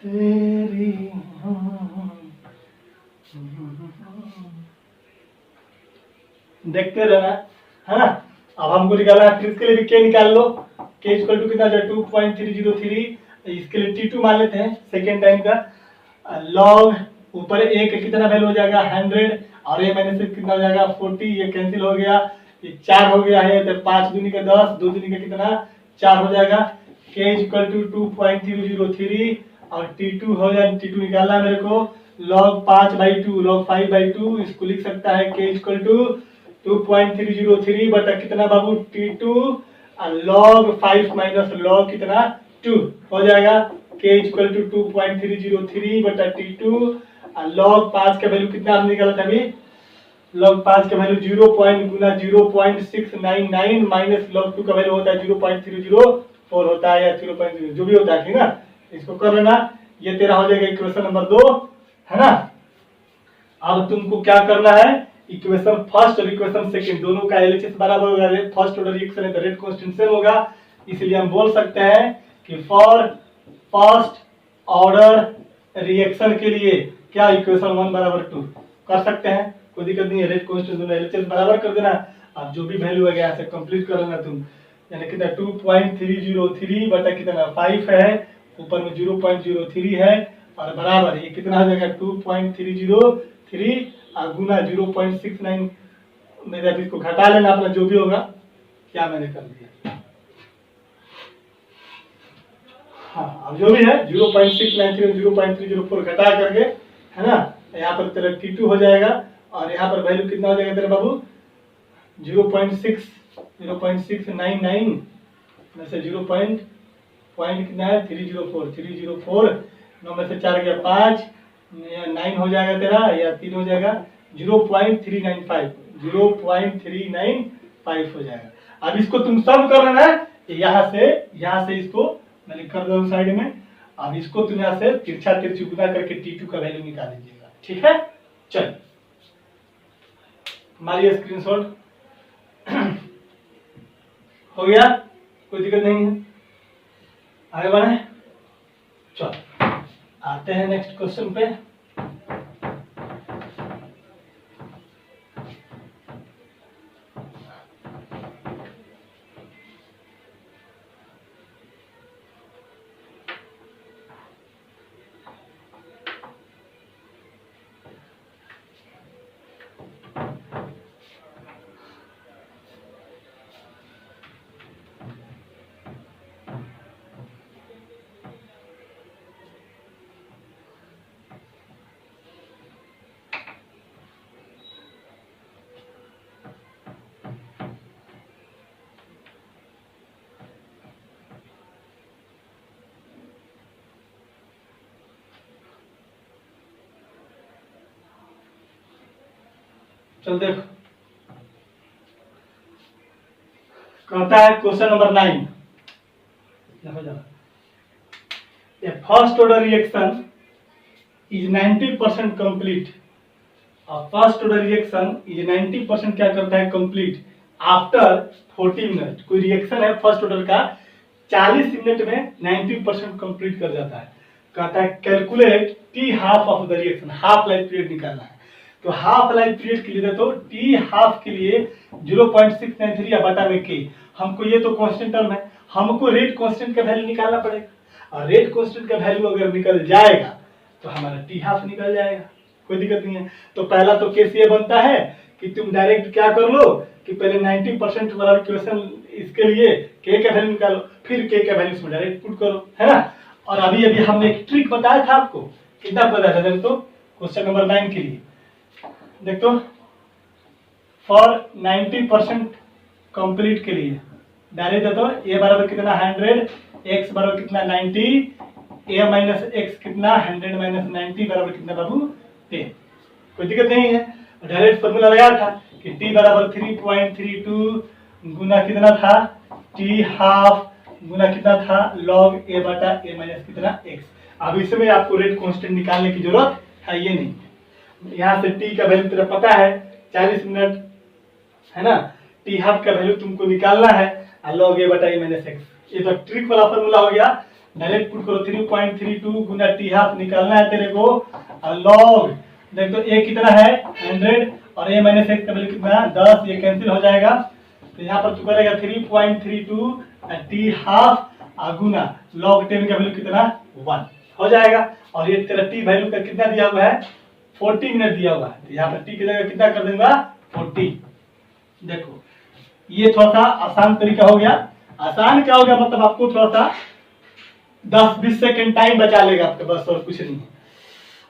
तेरी देखते रहना है ना। अब हमको निकालना है, फिर इसके लिए भी के निकाल लो, के इक्वल टू कितना 2.303, इसके लिए T2 मान लेते हैं सेकेंड टाइम का। लॉग ऊपर ए का कितना वैल्यू हो जाएगा 100 और ए माइनस कितना हो जाएगा 40, ये कैंसिल हो गया, ये 4 हो गया है, तो 5 दूनी का 10, 2 दूनी का कितना 4 हो जाएगा। के इक्वल टू 2.303 और T2 हो जाए, T2 निकालना है मेरे को, log 5/2 log 5/2, इसको लिख सकता है के इक्वल टू 2.303 बटा कितना बाबू T2 और log 5 माइनस log कितना 2 हो जाएगा। के इक्वल टू 2.303 बटा T2 और log 5 का वैल्यू कितना हमने निकाला था अभी, log 5 का वैल्यू 0 गुना 0.699 माइनस log 2 का वैल्यू होता है 0.304 होता है या 0.0 जो भी होता है, ठीक ना। इसको कर लेना, ये तेरा हो जाएगा इक्वेशन नंबर 2, है ना। अब तुमको क्या करना है, इक्वेशन फर्स्ट और इक्वेशन सेकंड दोनों का एलएचएस बराबर होगा, फर्स्ट ऑर्डर रिएक्शन है तो रेट कांस्टेंट सेम होगा, इसलिए हम बोल सकते हैं कि फॉर फर्स्ट ऑर्डर रिएक्शन के लिए क्या इक्वेशन 1 बराबर 2 कर सकते हैं, कोई दिक्कत नहीं है। रेट कांस्टेंट दोनों एलएचएस बराबर कर देना, अब जो भी वैल्यू है यहाँ से कंप्लीट कर लेना तुम, यानी कितना 2.303 बटा कितना 5 है, ऊपर में 0.03 है और बराबर ये कितना हो जाएगा 2.303 और गुना 0.69, मेरे अभी इसको घटा लेना अपना जो भी होगा, क्या मैंने कर दिया, हाँ अब जो भी है 0.693 और 0.304 घटा करके, है ना, यहाँ पर तेरा T2 हो जाएगा और यहाँ पर वैल्यू कितना हो जाएगा तेरा बाबू 0.699 में से 0. कितना है 304 9 में से 4 गया 5, 9 हो जाएगा तेरा या 3 हो जाएगा 0.395 हो जाएगा। अब इसको तुम सब कर लेना है, यहाँ से इसको मैं लिख कर दूँ साइड में, अब इसको तुम यहाँ से तिरछा तिरछी गुना करके T2 का वैल्यू निकाल लीजिएगा, ठीक है। चल मारिए स्क्रीनशॉट हो गया, कोई दिक्कत नहीं है, आगे बढ़े। चल आते हैं नेक्स्ट क्वेश्चन पे। चल देखो, कहता है question number 9, first order reaction is 90% complete, first order reaction is 90% क्या करता है कंप्लीट आफ्टर 40 मिनट। कोई रिएक्शन है फर्स्ट ऑर्डर का 40 मिनट में 90% कंप्लीट कर जाता है। कहता है calculate T half of the reaction, half life period निकालना है। तो हाफ लाइफ पीरियड के लिए तो टी हाफ के लिए 0.693 या बटा में के, हमको ये तो कांस्टेंट टर्म है, हमको रेट कांस्टेंट का वैल्यू निकालना पड़ेगा और रेट कांस्टेंट का वैल्यू अगर निकल जाएगा तो हमारा टी हाफ निकल जाएगा, कोई दिक्कत नहीं है। तो पहला तो केस ये बनता है कि तुम डायरेक्ट क्या कर लो कि पहले 90% वाला क्वेश्चन इसके लिए के का वैल्यू निकालो, फिर के का वैल्यू इसमें डायरेक्ट पुट करो, है ना। और अभी हमने एक ट्रिक बताया था आपको, कितना बताया था देखो क्वेश्चन नंबर 9 के लिए, देखो फॉर 90% कंप्लीट के लिए डायरेक्ट देखो ए बराबर कितना 100, एक्स बराबर कितना 90, ए माइनस एक्स कितना 100 माइनस 90 बराबर कितना बाबू 10, कोई दिक्कत नहीं है। डायरेक्ट फॉर्मूला लगाया था कि टी बराबर 3.32 गुना कितना था टी हाफ गुना कितना था log a बटा a माइनस कितना x। अब इसमें आपको रेट कांस्टेंट निकालने की जरूरत है ये नहीं। यहाँ से टी का वैल्यू तेरा पता है 40 मिनट है ना, टी हाफ का वैल्यू तुमको निकालना है log a बटा a माइनस x। ये तो ट्रिक वाला फॉर्मूला हो गया, डायरेक्ट पुट करो 3.32 गुना टी हाफ निकालना है तेरे को और log देख तो a कितना है 100 और a माइनस x का वैल्यू कितना 10, ये कैंसिल हो जाएगा तो यहाँ पर तू करेगा 3.32 टी हाफ गुना log 10 का वैल्यू कितना 1 हो जाएगा। और ये तेरा टी वैल्यू का कितना दिया हुआ है 40 मिनट दिया हुआ है, तो यहाँ पर टी की जगह कितना कर दूंगा 40। देखो ये थोड़ा सा आसान तरीका हो गया। आसान क्या हो गया मतलब आपको थोड़ा सा 10-20 सेकंड टाइम बचा लेगा आपके, बस और कुछ नहीं।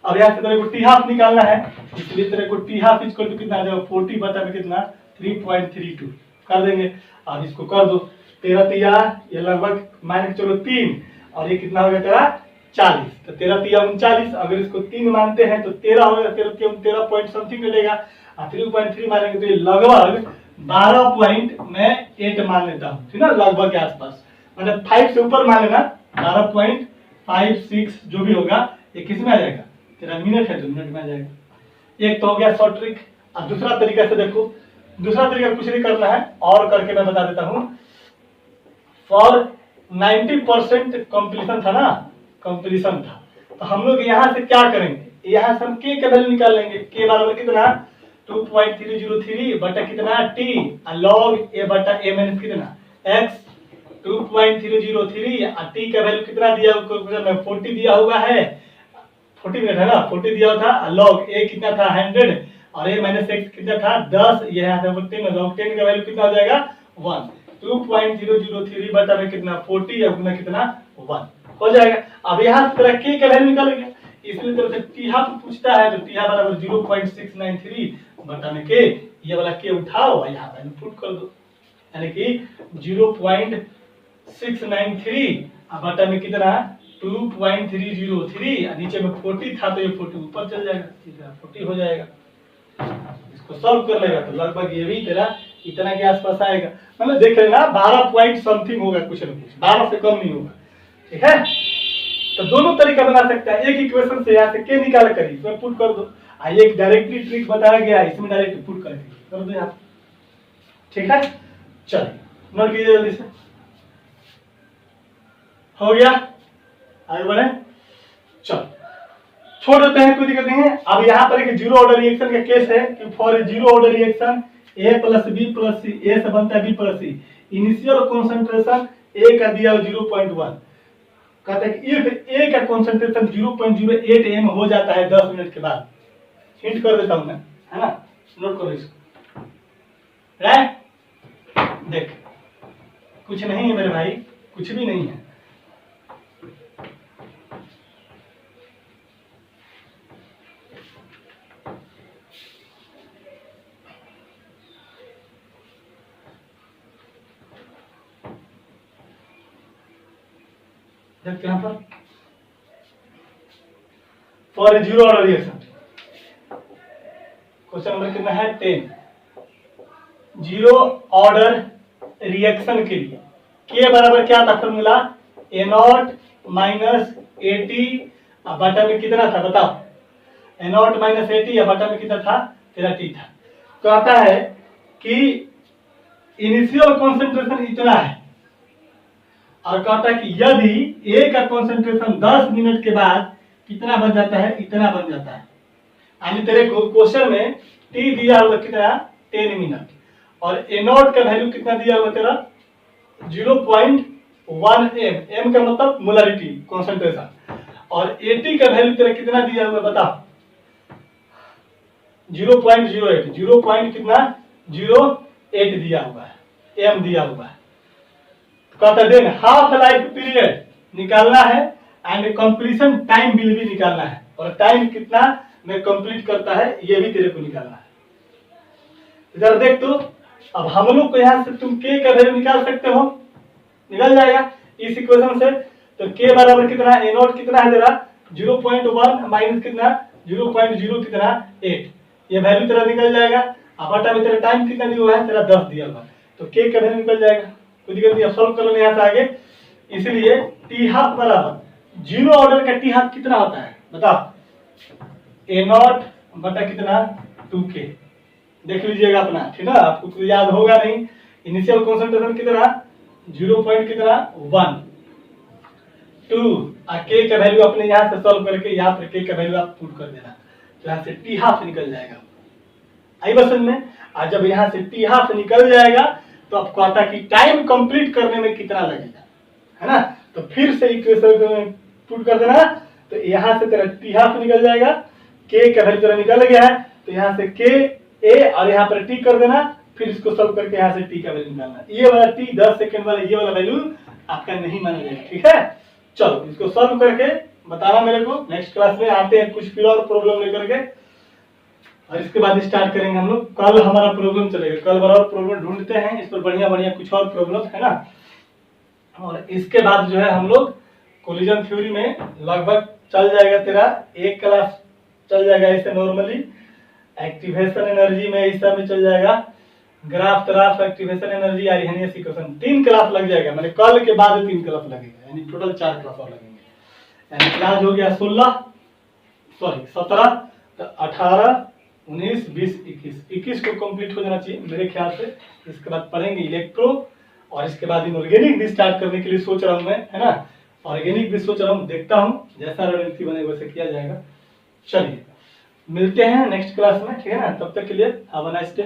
अब यहाँ से तेरे को टी हाफ निकालना है, इसलिए तेरे को टी हाफ इक्वल टू कितना आ जाएगा 40 बटा में कितना 3.32 कर देंगे। अब इसको कर दो 13 तिया ये लगभग मान के चलो 3 और ये कितना हो गया तेरा 40, तो 13 तिया 39। अगर इसको 3 मानते हैं तो 13 होगा, 13 पॉइंट समथिंग मिलेगा और 3.3 मानेंगे तो ये लगभग 12.8 मान लेता हूँ, ठीक है ना, लगभग के आसपास, मतलब 5 से ऊपर मान लेना 12.56 जो भी होगा ये किस में आ जाएगा तेरा मिनट है तो मिनट में आ जाएगा। एक तो हो गया शॉर्ट ट्रिक। अब दूसरा तरीका से देखो, दूसरा तरीका कुछ नहीं करना है और करके मैं बता देता हूं। फॉर 90% कंप्लीशन था ना, कंप्लीशन था, तो हम लोग यहां से क्या करेंगे, यहां से हम के का वैल्यू निकाल लेंगे। के बराबर कितना 2.303 बटा कितना टी log a बटा a माइनस कितना x 2.303 और टी का वैल्यू कितना दिया 40 दिया हुआ है, 40 मिनट है ना, 40 दिया था, log a कितना था 100 और a माइनस x कितना था 10, ये है log 10 का वैल्यू कितना हो जाएगा 1। 2.003 बटा में कितना 40 या गुना कितना 1 हो जाएगा। अब यहाँ से तेरा k का वैल्यू निकालेंगे, इसलिए तेरे से टी हाफ पूछता है तो टी हाफ बराबर 0.693 बटा में k, ये वाला k उठाओ और यहाँ वैल्यू पुट कर दो, यानी कि 0.693 बटा में कितना 2.303 नीचे में 40 था तो ये 40 ऊपर चल जाएगा, 40 हो जाएगा। इसको सॉल्व कर लेगा तो लगभग ये भी तेरा इतना के आसपास आएगा, मतलब देख लेना 12 पॉइंट समथिंग होगा, कुछ ना कुछ 12 से कम नहीं होगा, ठीक है। तो दोनों तरीका बना सकता है, एक इक्वेशन से यहाँ से के निकाल कर इसमें पुट कर दो, एक डायरेक्टली ट्रिक बताया गया इसमें डायरेक्टली पुट करके कर दो यहाँ, ठीक है। चलिए नोट कीजिए जल्दी से, हो गया, आगे बढ़े, चलो छोड़ देते हैं, कोई दिक्कत नहीं है। अब यहाँ पर एक जीरो ऑर्डर रिएक्शन का केस है कि for zero order reaction a plus B plus C, A से बनता है B plus C, initial concentration A का दिया 0.1, कहता है कि इफ ए का कॉन्सेंट्रेशन 0.08 m हो जाता है 10 मिनट के बाद, हिंट कर देता हूं मैं, है ना, नोट करो इसको, राइट। देख कुछ नहीं है मेरे भाई, कुछ भी नहीं है, देखते हैं पर for zero order reaction, question number कितना है 10। जीरो ऑर्डर रिएक्शन के लिए के बराबर क्या था formula, A not minus A T बटा में कितना था बताओ, ए नॉट माइनस ए टी बटा में कितना था तेरा टी था। कहता है कि इनिशियल कॉन्सेंट्रेशन इतना है और कहता है कि यदि ए का कॉन्सेंट्रेशन 10 मिनट के बाद कितना बन जाता है, इतना बन जाता है, यानी तेरे क्वेश्चन में टी दिया हुआ कितना 10 मिनट और ए नॉट का वैल्यू कितना दिया हुआ तेरा 0.1 m का मतलब मोलरिटी कॉन्सेंट्रेशन, और ए टी का वैल्यू तेरा कितना दिया हुआ बता 0.08, 0. कितना 08 दिया हुआ है, m दिया हुआ है। कहता देन हाफ लाइफ पीरियड निकालना है एंड कंप्लीशन टाइम बिल भी निकालना है, और टाइम कितना में कंप्लीट करता है ये भी तेरे को निकालना है। इधर देख तो अब हम लोग को यहाँ से तुम के का वैल्यू निकाल सकते हो, निकल जाएगा इस इक्वेशन से। तो के बराबर कितना ए नॉट कितना है तेरा 0.1 माइनस कितना 0.0 कितना 8, ये वैल्यू तेरा निकल जाएगा। अब बटा में तेरा टाइम कितना दिया हुआ है तेरा 10 दिया हुआ है, तो के का वैल्यू निकल जाएगा। कोई दिक्कत नहीं, सॉल्व कर लेना यहाँ से आगे। इसलिए टी हाफ बराबर जीरो ऑर्डर का टी हाफ कितना होता है बताओ, ए नॉट बटा कितना 2k। देख लीजिएगा अपना, ठीक है, आपको तो याद होगा नहीं। इनिशियल कॉन्सेंट्रेशन कितना 0 पॉइंट कितना 1 2 और के का वैल्यू अपने यहाँ से सॉल्व करके यहाँ पर के का वैल्यू आप पुट कर देना, तो यहाँ से टी हाफ निकल जाएगा। आई बस में। और जब यहाँ से टी हाफ निकल जाएगा तो आपको आता कि टाइम कंप्लीट करने में कितना लगेगा, है ना। तो फिर से इक्वेशन पुट कर देना, तो यहाँ से तेरा टी हाफ निकल जाएगा, के का वैल्यू तेरा निकल गया है, तो यहाँ से के ए और यहाँ पर टी कर देना, फिर इसको सॉल्व करके यहाँ से टी का वैल्यू निकालना। ये वाला टी 10 सेकंड वाला ये वाला वैल्यू आपका नहीं माना जाएगा, ठीक है। चलो इसको सॉल्व करके बताना मेरे को, नेक्स्ट क्लास में आते हैं कुछ फिर और प्रॉब्लम लेकर के, और इसके बाद स्टार्ट करेंगे हम लोग। कल हमारा प्रॉब्लम चलेगा, कल और प्रॉब्लम ढूंढते हैं इस पर बढ़िया बढ़िया कुछ और प्रॉब्लम, है ना। और इसके बाद जो है हम लोग कोलिजन थ्योरी में लगभग चल जाएगा तेरा एक क्लास चल जाएगा ऐसे नॉर्मली, एक्टिवेशन एनर्जी में इस में चल जाएगा, ग्राफ ग्राफ एक्टिवेशन एनर्जी और हेनियस इक्वेशन 3 क्लास लग जाएगा। मैंने कल के बाद 3 क्लास लगेगा, यानी टोटल 4 क्लास और लगेंगे। यानी क्लास हो गया 17 तो 18 19 20 21 को कंप्लीट हो जाना चाहिए मेरे ख्याल से। इसके बाद पढ़ेंगे इलेक्ट्रो, और इसके बाद इनऑर्गेनिक भी स्टार्ट करने के लिए सोच रहा हूँ मैं, है ना। ऑर्गेनिक भी सोच रहा हूँ, देखता हूँ जैसा रणनीति बने वैसे किया जाएगा। चलिए मिलते हैं नेक्स्ट क्लास में, ठीक है ना। तब तक के लिए हैव अ नाइस डे।